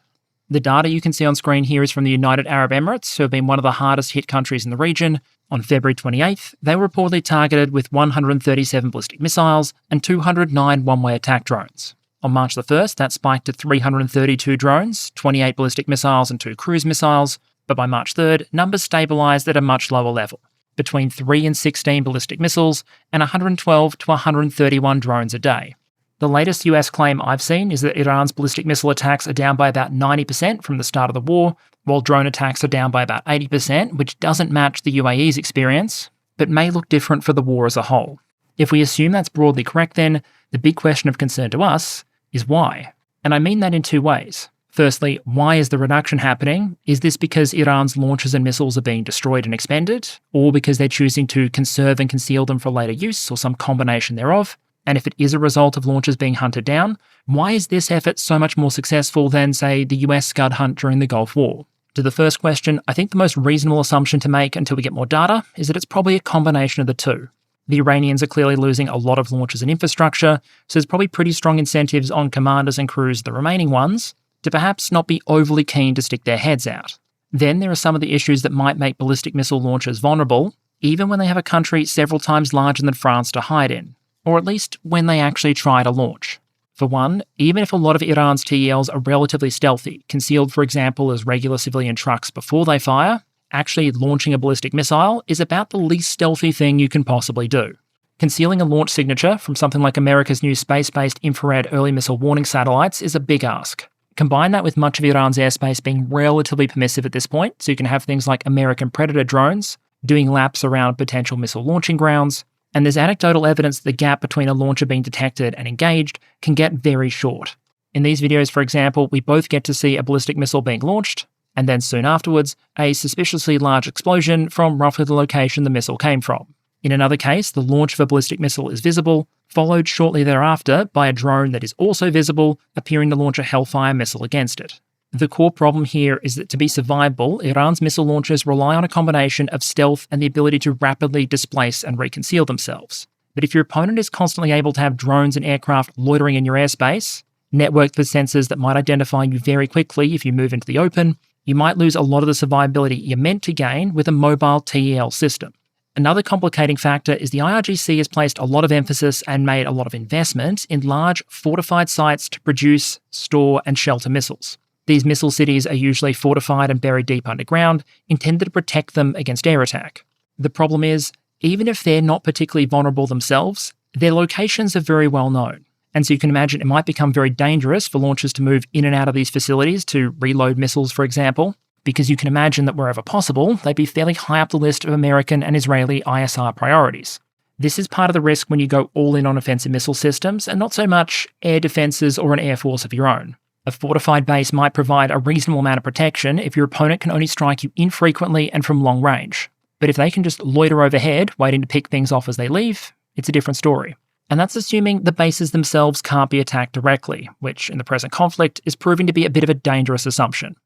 The data you can see on screen here is from the United Arab Emirates, who have been one of the hardest hit countries in the region. On February 28th, they were reportedly targeted with 137 ballistic missiles and 209 one-way attack drones. On March the 1st, that spiked to 332 drones, 28 ballistic missiles and 2 cruise missiles, but by March 3rd, numbers stabilised at a much lower level, between 3 and 16 ballistic missiles and 112 to 131 drones a day. The latest US claim I've seen is that Iran's ballistic missile attacks are down by about 90% from the start of the war, while drone attacks are down by about 80%, which doesn't match the UAE's experience, but may look different for the war as a whole. If we assume that's broadly correct then, the big question of concern to us is why? And I mean that in 2 ways. Firstly, why is the reduction happening? Is this because Iran's launches and missiles are being destroyed and expended, or because they're choosing to conserve and conceal them for later use, or some combination thereof? And if it is a result of launches being hunted down, why is this effort so much more successful than, say, the US Scud hunt during the Gulf War? To the first question, I think the most reasonable assumption to make until we get more data is that it's probably a combination of the two. The Iranians are clearly losing a lot of launches and infrastructure, so there's probably pretty strong incentives on commanders and crews, the remaining ones, to perhaps not be overly keen to stick their heads out. Then there are some of the issues that might make ballistic missile launchers vulnerable, even when they have a country several times larger than France to hide in, or at least when they actually try to launch. For one, even if a lot of Iran's TELs are relatively stealthy, concealed for example as regular civilian trucks before they fire, actually launching a ballistic missile is about the least stealthy thing you can possibly do. Concealing a launch signature from something like America's new space-based infrared early missile warning satellites is a big ask. Combine that with much of Iran's airspace being relatively permissive at this point, so you can have things like American Predator drones doing laps around potential missile launching grounds, and there's anecdotal evidence that the gap between a launcher being detected and engaged can get very short. In these videos, for example, we both get to see a ballistic missile being launched, and then soon afterwards, a suspiciously large explosion from roughly the location the missile came from. In another case, the launch of a ballistic missile is visible, followed shortly thereafter by a drone that is also visible, appearing to launch a Hellfire missile against it. The core problem here is that to be survivable, Iran's missile launchers rely on a combination of stealth and the ability to rapidly displace and reconceal themselves. But if your opponent is constantly able to have drones and aircraft loitering in your airspace, networked with sensors that might identify you very quickly if you move into the open, you might lose a lot of the survivability you're meant to gain with a mobile TEL system. Another complicating factor is the IRGC has placed a lot of emphasis and made a lot of investment in large fortified sites to produce, store, and shelter missiles. These missile cities are usually fortified and buried deep underground, intended to protect them against air attack. The problem is, even if they're not particularly vulnerable themselves, their locations are very well known. And so you can imagine it might become very dangerous for launchers to move in and out of these facilities to reload missiles, for example, because you can imagine that wherever possible, they'd be fairly high up the list of American and Israeli ISR priorities. This is part of the risk when you go all in on offensive missile systems and not so much air defences or an air force of your own. A fortified base might provide a reasonable amount of protection if your opponent can only strike you infrequently and from long range. But if they can just loiter overhead, waiting to pick things off as they leave, it's a different story. And that's assuming the bases themselves can't be attacked directly, which in the present conflict is proving to be a bit of a dangerous assumption.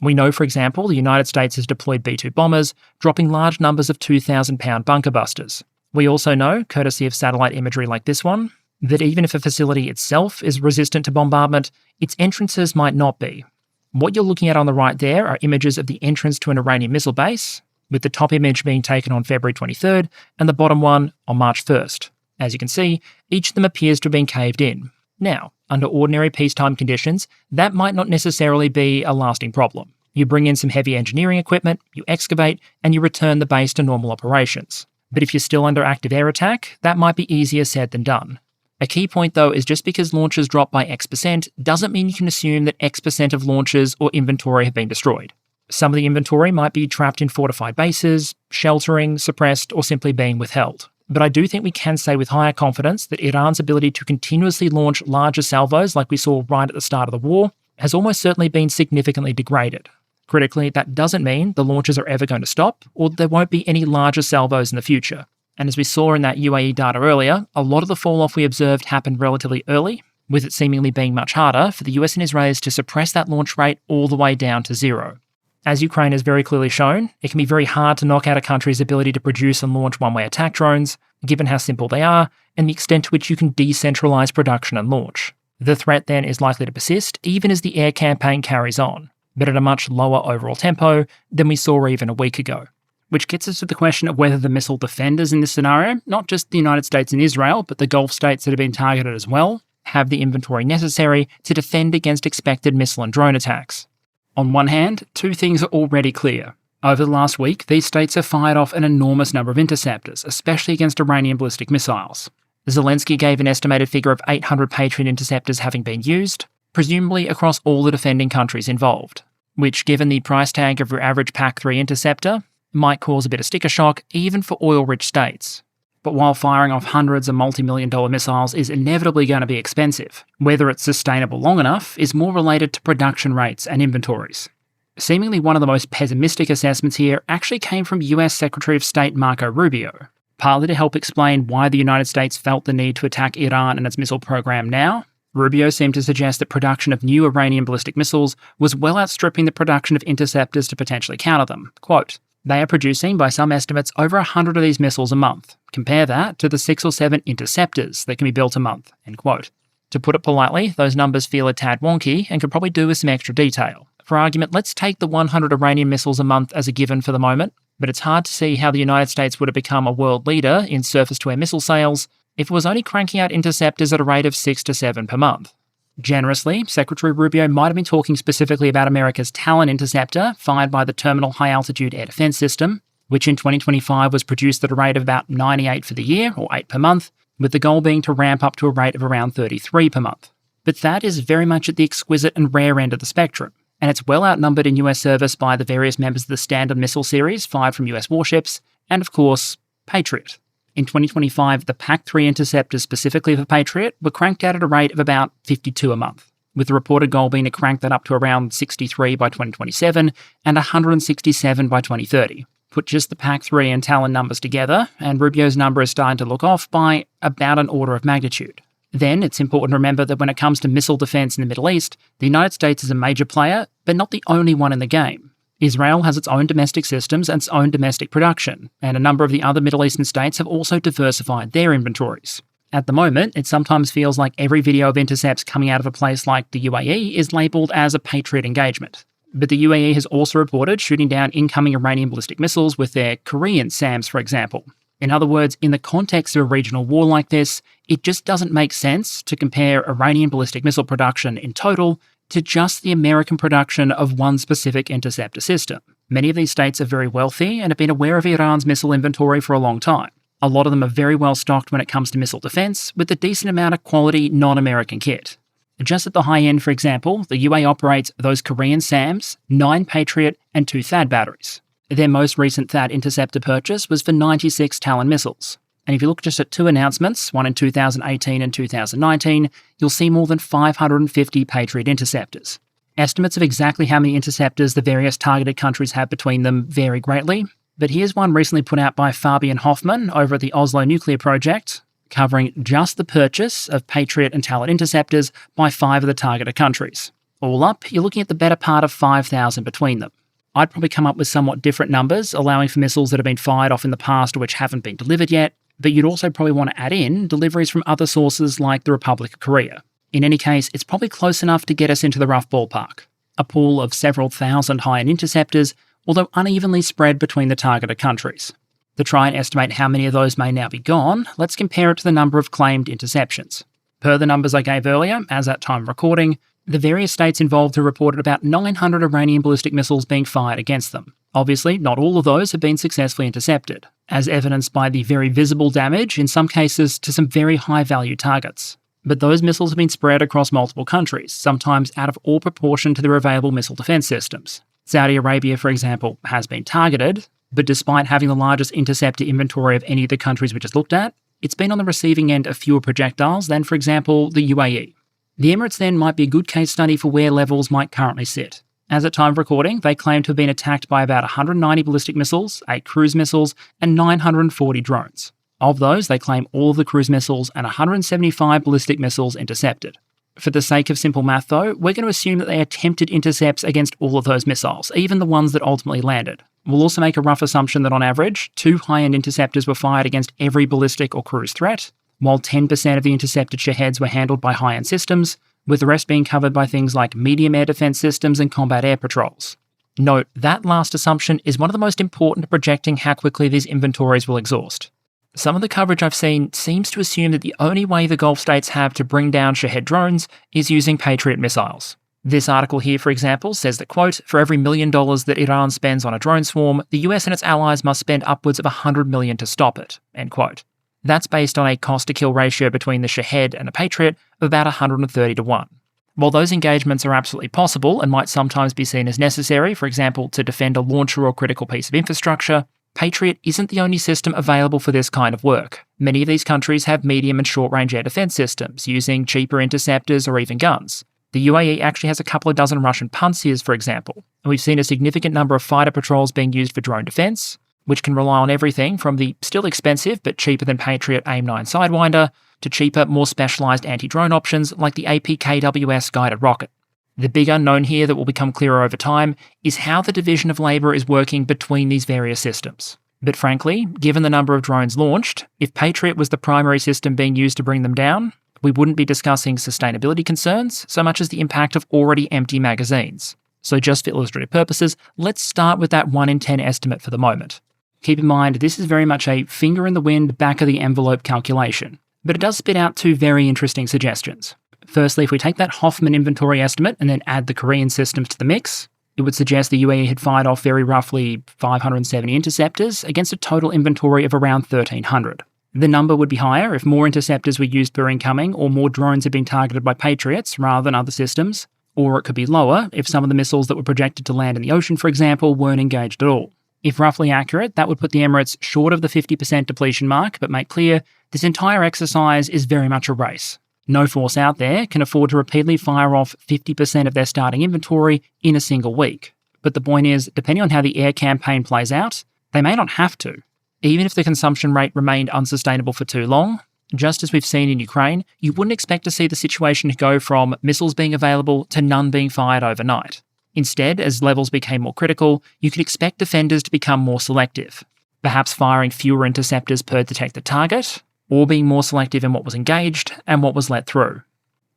We know, for example, the United States has deployed B-2 bombers, dropping large numbers of 2,000-pound bunker busters. We also know, courtesy of satellite imagery like this one, that even if a facility itself is resistant to bombardment, its entrances might not be. What you're looking at on the right there are images of the entrance to an Iranian missile base, with the top image being taken on February 23rd and the bottom one on March 1st. As you can see, each of them appears to have been caved in. Now, under ordinary peacetime conditions, that might not necessarily be a lasting problem. You bring in some heavy engineering equipment, you excavate, and you return the base to normal operations. But if you're still under active air attack, that might be easier said than done. A key point though is just because launches drop by X% doesn't mean you can assume that X% of launches or inventory have been destroyed. Some of the inventory might be trapped in fortified bases, sheltering, suppressed, or simply being withheld. But I do think we can say with higher confidence that Iran's ability to continuously launch larger salvos like we saw right at the start of the war has almost certainly been significantly degraded. Critically, that doesn't mean the launches are ever going to stop, or there won't be any larger salvos in the future. And as we saw in that UAE data earlier, a lot of the fall-off we observed happened relatively early, with it seemingly being much harder for the US and Israelis to suppress that launch rate all the way down to zero. As Ukraine has very clearly shown, it can be very hard to knock out a country's ability to produce and launch one-way attack drones, given how simple they are, and the extent to which you can decentralize production and launch. The threat then is likely to persist even as the air campaign carries on, but at a much lower overall tempo than we saw even a week ago. Which gets us to the question of whether the missile defenders in this scenario, not just the United States and Israel, but the Gulf states that have been targeted as well, have the inventory necessary to defend against expected missile and drone attacks. On one hand, two things are already clear. Over the last week, these states have fired off an enormous number of interceptors, especially against Iranian ballistic missiles. Zelensky gave an estimated figure of 800 Patriot interceptors having been used, presumably across all the defending countries involved, which, given the price tag of your average PAC-3 interceptor, might cause a bit of sticker shock even for oil-rich states. But while firing off hundreds of multi-million-dollar missiles is inevitably going to be expensive, whether it's sustainable long enough is more related to production rates and inventories. Seemingly one of the most pessimistic assessments here actually came from US Secretary of State Marco Rubio, partly to help explain why the United States felt the need to attack Iran and its missile program now. Rubio seemed to suggest that production of new Iranian ballistic missiles was well outstripping the production of interceptors to potentially counter them. Quote, "They are producing, by some estimates, over 100 of these missiles a month. Compare that to the 6 or 7 interceptors that can be built a month." End quote. To put it politely, those numbers feel a tad wonky and could probably do with some extra detail. For argument, let's take the 100 Iranian missiles a month as a given for the moment, but it's hard to see how the United States would have become a world leader in surface-to-air missile sales if it was only cranking out interceptors at a rate of 6 to 7 per month. Generously, Secretary Rubio might have been talking specifically about America's Talon interceptor, fired by the Terminal High Altitude Air Defense System, which in 2025 was produced at a rate of about 98 for the year, or 8 per month, with the goal being to ramp up to a rate of around 33 per month. But that is very much at the exquisite and rare end of the spectrum, and it's well outnumbered in US service by the various members of the Standard Missile series fired from US warships, and of course, Patriot. In 2025, the PAC-3 interceptors specifically for Patriot were cranked out at a rate of about 52 a month, with the reported goal being to crank that up to around 63 by 2027 and 167 by 2030. Put just the PAC-3 and Talon numbers together, and Rubio's number is starting to look off by about an order of magnitude. Then it's important to remember that when it comes to missile defense in the Middle East, the United States is a major player, but not the only one in the game. Israel has its own domestic systems and its own domestic production, and a number of the other Middle Eastern states have also diversified their inventories. At the moment, it sometimes feels like every video of intercepts coming out of a place like the UAE is labelled as a Patriot engagement. But the UAE has also reported shooting down incoming Iranian ballistic missiles with their Korean SAMs, for example. In other words, in the context of a regional war like this, it just doesn't make sense to compare Iranian ballistic missile production in total to just the American production of one specific interceptor system. Many of these states are very wealthy and have been aware of Iran's missile inventory for a long time. A lot of them are very well stocked when it comes to missile defense, with a decent amount of quality non-American kit. Just at the high end, for example, the UAE operates those Korean SAMs, 9 Patriot, and 2 THAAD batteries. Their most recent THAAD interceptor purchase was for 96 Talon missiles. And if you look just at 2 announcements, one in 2018 and 2019, you'll see more than 550 Patriot interceptors. Estimates of exactly how many interceptors the various targeted countries have between them vary greatly, but here's one recently put out by Fabian Hoffman over at the Oslo Nuclear Project, covering just the purchase of Patriot and Talon interceptors by 5 of the targeted countries. All up, you're looking at the better part of 5,000 between them. I'd probably come up with somewhat different numbers, allowing for missiles that have been fired off in the past or which haven't been delivered yet, but you'd also probably want to add in deliveries from other sources like the Republic of Korea. In any case, it's probably close enough to get us into the rough ballpark. A pool of several thousand high-end interceptors, although unevenly spread between the targeted countries. To try and estimate how many of those may now be gone, let's compare it to the number of claimed interceptions. Per the numbers I gave earlier, as at time of recording, the various states involved have reported about 900 Iranian ballistic missiles being fired against them. Obviously, not all of those have been successfully intercepted, as evidenced by the very visible damage, in some cases, to some very high-value targets. But those missiles have been spread across multiple countries, sometimes out of all proportion to their available missile defense systems. Saudi Arabia, for example, has been targeted, but despite having the largest interceptor inventory of any of the countries we just looked at, it's been on the receiving end of fewer projectiles than, for example, the UAE. The Emirates then might be a good case study for where levels might currently sit. As at time of recording, they claim to have been attacked by about 190 ballistic missiles, 8 cruise missiles, and 940 drones. Of those, they claim all of the cruise missiles and 175 ballistic missiles intercepted. For the sake of simple math though, we're going to assume that they attempted intercepts against all of those missiles, even the ones that ultimately landed. We'll also make a rough assumption that on average, 2 high-end interceptors were fired against every ballistic or cruise threat, while 10% of the intercepted Shaheds were handled by high-end systems, with the rest being covered by things like medium air defense systems and combat air patrols. Note, that last assumption is one of the most important to projecting how quickly these inventories will exhaust. Some of the coverage I've seen seems to assume that the only way the Gulf states have to bring down Shahed drones is using Patriot missiles. This article here, for example, says that, quote, for every $1 million that Iran spends on a drone swarm, the US and its allies must spend upwards of $100 million to stop it, end quote. That's based on a cost-to-kill ratio between the Shahed and a Patriot of about 130 to 1. While those engagements are absolutely possible and might sometimes be seen as necessary, for example, to defend a launcher or critical piece of infrastructure, Patriot isn't the only system available for this kind of work. Many of these countries have medium and short-range air defense systems, using cheaper interceptors or even guns. The UAE actually has a couple of dozen Russian Pantsirs, for example, and we've seen a significant number of fighter patrols being used for drone defense, which can rely on everything from the still expensive but cheaper than Patriot AIM-9 Sidewinder to cheaper, more specialised anti-drone options like the APKWS guided rocket. The big unknown here that will become clearer over time is how the division of labour is working between these various systems. But frankly, given the number of drones launched, if Patriot was the primary system being used to bring them down, we wouldn't be discussing sustainability concerns so much as the impact of already empty magazines. So just for illustrative purposes, let's start with that 1 in 10 estimate for the moment. Keep in mind, this is very much a finger-in-the-wind, back-of-the-envelope calculation, but it does spit out 2 very interesting suggestions. Firstly, if we take that Hoffman inventory estimate and then add the Korean systems to the mix, it would suggest the UAE had fired off very roughly 570 interceptors against a total inventory of around 1,300. The number would be higher if more interceptors were used per incoming or more drones had been targeted by Patriots rather than other systems, or it could be lower if some of the missiles that were projected to land in the ocean, for example, weren't engaged at all. If roughly accurate, that would put the Emirates short of the 50% depletion mark, but make clear this entire exercise is very much a race. No force out there can afford to repeatedly fire off 50% of their starting inventory in a single week. But the point is, depending on how the air campaign plays out, They may not have to. Even if the consumption rate remained unsustainable for too long, just as we've seen in Ukraine, you wouldn't expect to see the situation go from missiles being available to none being fired overnight. Instead, as levels became more critical, you could expect defenders to become more selective, perhaps firing fewer interceptors per detected target, or being more selective in what was engaged and what was let through.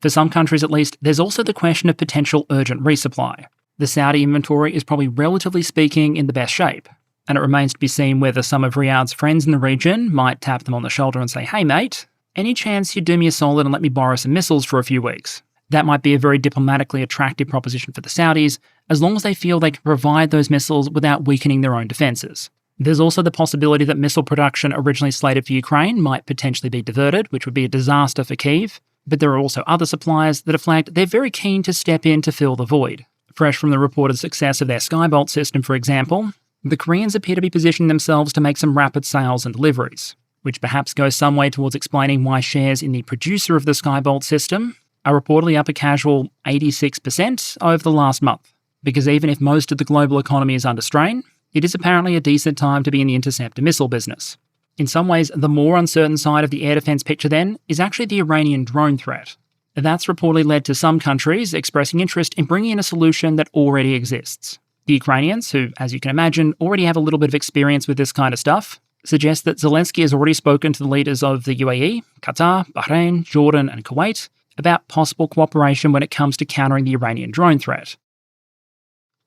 For some countries at least, there's also the question of potential urgent resupply. The Saudi inventory is probably relatively speaking in the best shape, and it remains to be seen whether some of Riyadh's friends in the region might tap them on the shoulder and say, "Hey mate, any chance you'd do me a solid and let me borrow some missiles for a few weeks?" That might be a very diplomatically attractive proposition for the Saudis, as long as they feel they can provide those missiles without weakening their own defences. There's also the possibility that missile production originally slated for Ukraine might potentially be diverted, which would be a disaster for Kyiv, but there are also other suppliers that have flagged they're very keen to step in to fill the void. Fresh from the reported success of their Skybolt system, for example, the Koreans appear to be positioning themselves to make some rapid sales and deliveries, which perhaps goes some way towards explaining why shares in the producer of the Skybolt system are reportedly up a casual 86% over the last month. Because even if most of the global economy is under strain, it is apparently a decent time to be in the interceptor missile business. In some ways, the more uncertain side of the air defense picture then is actually the Iranian drone threat. That's reportedly led to some countries expressing interest in bringing in a solution that already exists. The Ukrainians, who, as you can imagine, already have a little bit of experience with this kind of stuff, suggest that Zelensky has already spoken to the leaders of the UAE, Qatar, Bahrain, Jordan, and Kuwait about possible cooperation when it comes to countering the Iranian drone threat.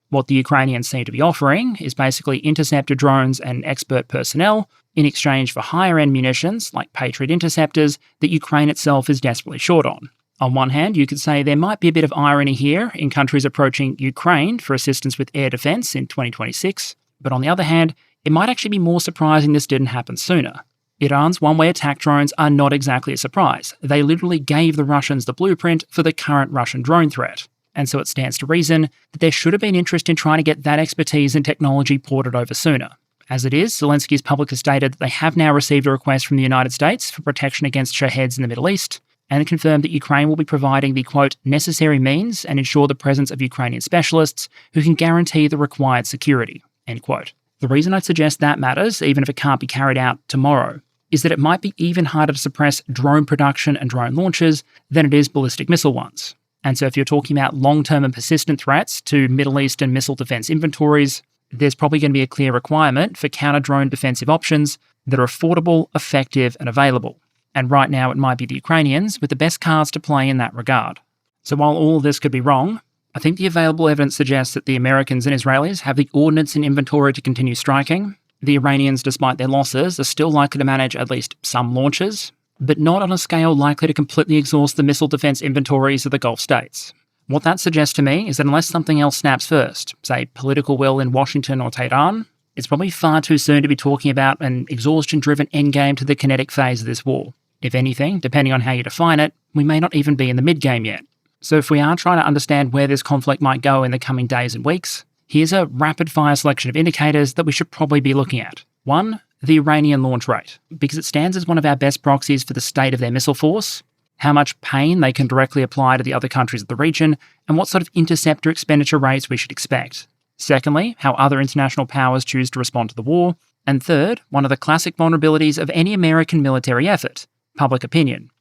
What the Ukrainians seem to be offering is basically interceptor drones and expert personnel in exchange for higher-end munitions, like Patriot interceptors, that Ukraine itself is desperately short on. On one hand, you could say there might be a bit of irony here in countries approaching Ukraine for assistance with air defense in 2026, but on the other hand, it might actually be more surprising this didn't happen sooner. Iran's one-way attack drones are not exactly a surprise. They literally gave the Russians the blueprint for the current Russian drone threat, and so it stands to reason that there should have been interest in trying to get that expertise and technology ported over sooner. As it is, Zelensky's publicly stated that they have now received a request from the United States for protection against Shaheeds in the Middle East, and confirmed that Ukraine will be providing the, quote, necessary means and ensure the presence of Ukrainian specialists who can guarantee the required security, end quote. The reason I'd suggest that matters, even if it can't be carried out tomorrow, is that it might be even harder to suppress drone production and drone launches than it is ballistic missile ones. And so if you're talking about long-term and persistent threats to Middle Eastern missile defense inventories, there's probably going to be a clear requirement for counter-drone defensive options that are affordable, effective, and available. And right now it might be the Ukrainians with the best cards to play in that regard. So while all of this could be wrong, I think the available evidence suggests that the Americans and Israelis have the ordnance in inventory to continue striking. The Iranians, despite their losses, are still likely to manage at least some launches, but not on a scale likely to completely exhaust the missile defense inventories of the Gulf states. What that suggests to me is that unless something else snaps first, say political will in Washington or Tehran, it's probably far too soon to be talking about an exhaustion-driven endgame to the kinetic phase of this war. If anything, depending on how you define it, we may not even be in the mid-game yet. So if we are trying to understand where this conflict might go in the coming days and weeks, here's a rapid-fire selection of indicators that we should probably be looking at. 1, the Iranian launch rate, because it stands as one of our best proxies for the state of their missile force, how much pain they can directly apply to the other countries of the region, and what sort of interceptor expenditure rates we should expect. Secondly, how other international powers choose to respond to the war. And third, one of the classic vulnerabilities of any American military effort, public opinion.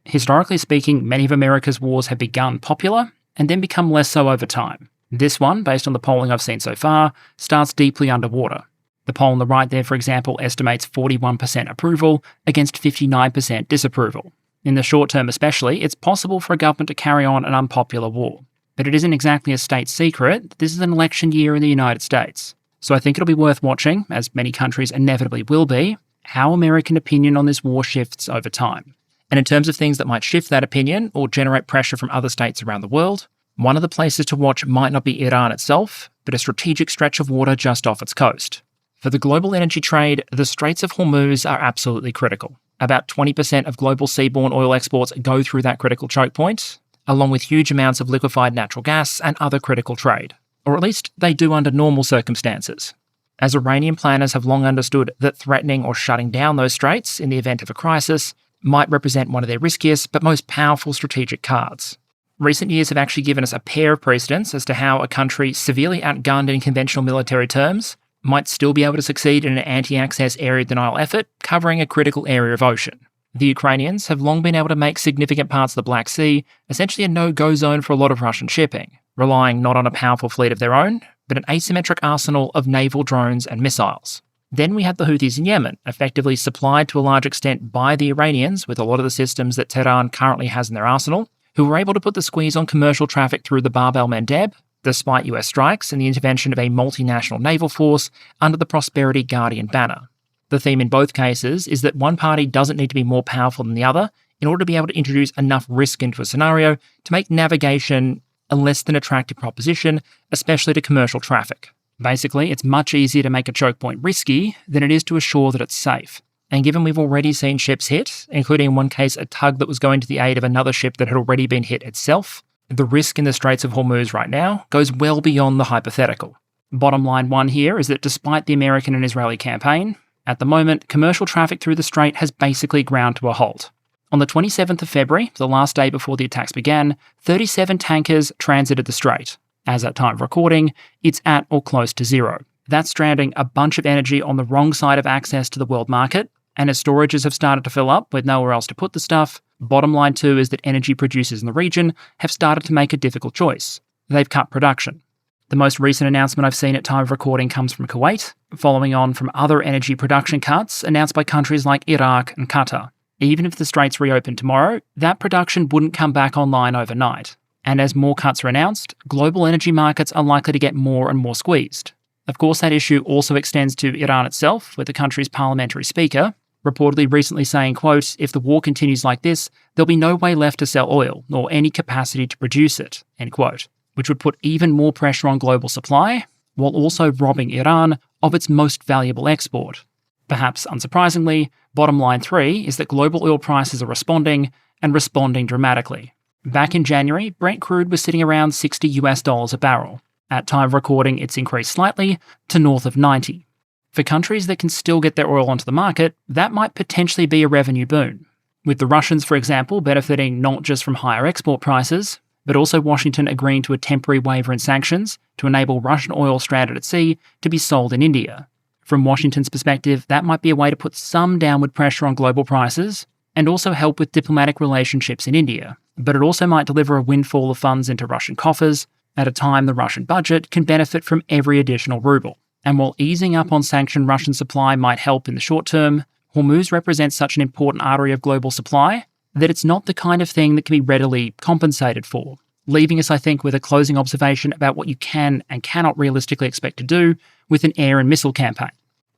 Historically speaking, many of America's wars have begun popular and then become less so over time. This one, based on the polling I've seen so far, starts deeply underwater. The poll on the right there, for example, estimates 41% approval against 59% disapproval. In the short term especially, it's possible for a government to carry on an unpopular war. But it isn't exactly a state secret that this is an election year in the United States. So I think it'll be worth watching, as many countries inevitably will be, how American opinion on this war shifts over time. And in terms of things that might shift that opinion or generate pressure from other states around the world, one of the places to watch might not be Iran itself, but a strategic stretch of water just off its coast. For the global energy trade, the Straits of Hormuz are absolutely critical. About 20% of global seaborne oil exports go through that critical choke point, along with huge amounts of liquefied natural gas and other critical trade. Or at least they do under normal circumstances. As Iranian planners have long understood that threatening or shutting down those straits in the event of a crisis might represent one of their riskiest but most powerful strategic cards. Recent years have actually given us a pair of precedents as to how a country severely outgunned in conventional military terms might still be able to succeed in an anti-access area denial effort covering a critical area of ocean. The Ukrainians have long been able to make significant parts of the Black Sea essentially a no-go zone for a lot of Russian shipping, relying not on a powerful fleet of their own, but an asymmetric arsenal of naval drones and missiles. Then we had the Houthis in Yemen, effectively supplied to a large extent by the Iranians with a lot of the systems that Tehran currently has in their arsenal, who were able to put the squeeze on commercial traffic through the Bab el-Mandeb, despite US strikes and the intervention of a multinational naval force under the Prosperity Guardian banner. The theme in both cases is that one party doesn't need to be more powerful than the other in order to be able to introduce enough risk into a scenario to make navigation a less than attractive proposition, especially to commercial traffic. Basically, it's much easier to make a choke point risky than it is to assure that it's safe. And given we've already seen ships hit, including in one case a tug that was going to the aid of another ship that had already been hit itself, the risk in the Straits of Hormuz right now goes well beyond the hypothetical. Bottom line one here is that despite the American and Israeli campaign, at the moment, commercial traffic through the strait has basically ground to a halt. On the 27th of February, the last day before the attacks began, 37 tankers transited the strait. As at time of recording, it's at or close to zero. That's stranding a bunch of energy on the wrong side of access to the world market, and as storages have started to fill up with nowhere else to put the stuff, bottom line too is that energy producers in the region have started to make a difficult choice. They've cut production. The most recent announcement I've seen at time of recording comes from Kuwait, following on from other energy production cuts announced by countries like Iraq and Qatar. Even if the straits reopen tomorrow, that production wouldn't come back online overnight. And as more cuts are announced, global energy markets are likely to get more and more squeezed. Of course, that issue also extends to Iran itself, with the country's parliamentary speaker reportedly recently saying, quote, "If the war continues like this, there'll be no way left to sell oil, nor any capacity to produce it," end quote, which would put even more pressure on global supply, while also robbing Iran of its most valuable export. Perhaps unsurprisingly, bottom line 3 is that global oil prices are responding, and responding dramatically. Back in January, Brent crude was sitting around $60 a barrel. At time of recording, it's increased slightly to north of 90. For countries that can still get their oil onto the market, that might potentially be a revenue boon. With the Russians, for example, benefiting not just from higher export prices, but also Washington agreeing to a temporary waiver in sanctions to enable Russian oil stranded at sea to be sold in India. From Washington's perspective, that might be a way to put some downward pressure on global prices and also help with diplomatic relationships in India. But it also might deliver a windfall of funds into Russian coffers at a time the Russian budget can benefit from every additional ruble. And while easing up on sanctioned Russian supply might help in the short term, Hormuz represents such an important artery of global supply that it's not the kind of thing that can be readily compensated for, leaving us, I think, with a closing observation about what you can and cannot realistically expect to do with an air and missile campaign.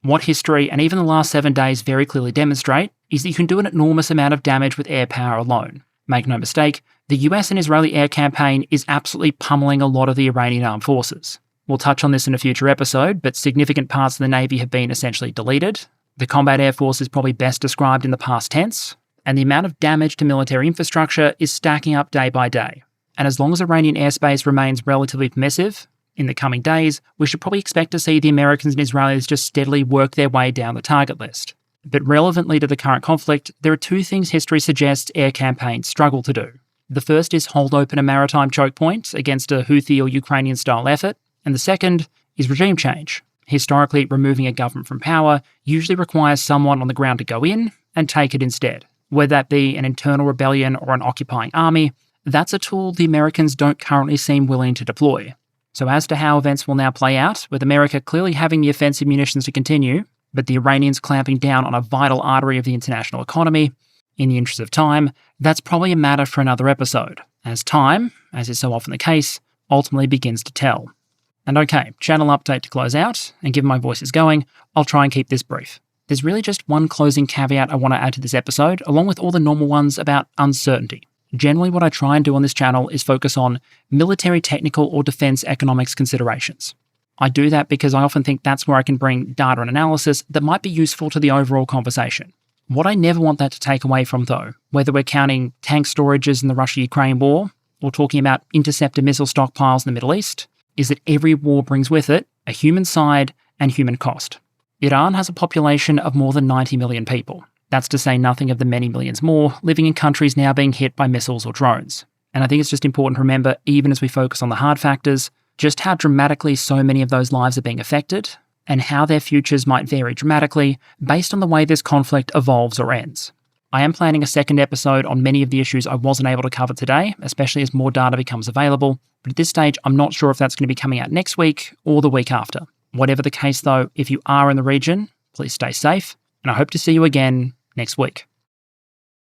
What history and even the last 7 days very clearly demonstrate is that you can do an enormous amount of damage with air power alone. Make no mistake, the US and Israeli air campaign is absolutely pummeling a lot of the Iranian armed forces. We'll touch on this in a future episode, but significant parts of the Navy have been essentially deleted. The combat air force is probably best described in the past tense, and the amount of damage to military infrastructure is stacking up day by day. And as long as Iranian airspace remains relatively permissive, in the coming days, we should probably expect to see the Americans and Israelis just steadily work their way down the target list. But relevantly to the current conflict, there are 2 things history suggests air campaigns struggle to do. The first is hold open a maritime choke point against a Houthi or Ukrainian-style effort, and the second is regime change. Historically, removing a government from power usually requires someone on the ground to go in and take it instead. Whether that be an internal rebellion or an occupying army, that's a tool the Americans don't currently seem willing to deploy. So as to how events will now play out, with America clearly having the offensive munitions to continue, but the Iranians clamping down on a vital artery of the international economy, in the interest of time, that's probably a matter for another episode, as time, as is so often the case, ultimately begins to tell. And okay, channel update to close out, and given my voice is going, I'll try and keep this brief. There's really just one closing caveat I want to add to this episode, along with all the normal ones about uncertainty. Generally, what I try and do on this channel is focus on military technical or defense economics considerations. I do that because I often think that's where I can bring data and analysis that might be useful to the overall conversation. What I never want that to take away from, though, whether we're counting tank storages in the Russia-Ukraine war or talking about interceptor missile stockpiles in the Middle East, is that every war brings with it a human side and human cost. Iran has a population of more than 90 million people. That's to say nothing of the many millions more living in countries now being hit by missiles or drones. And I think it's just important to remember, even as we focus on the hard factors, just how dramatically so many of those lives are being affected, and how their futures might vary dramatically based on the way this conflict evolves or ends. I am planning a second episode on many of the issues I wasn't able to cover today, especially as more data becomes available, but at this stage I'm not sure if that's going to be coming out next week or the week after. Whatever the case though, if you are in the region, please stay safe, and I hope to see you again next week.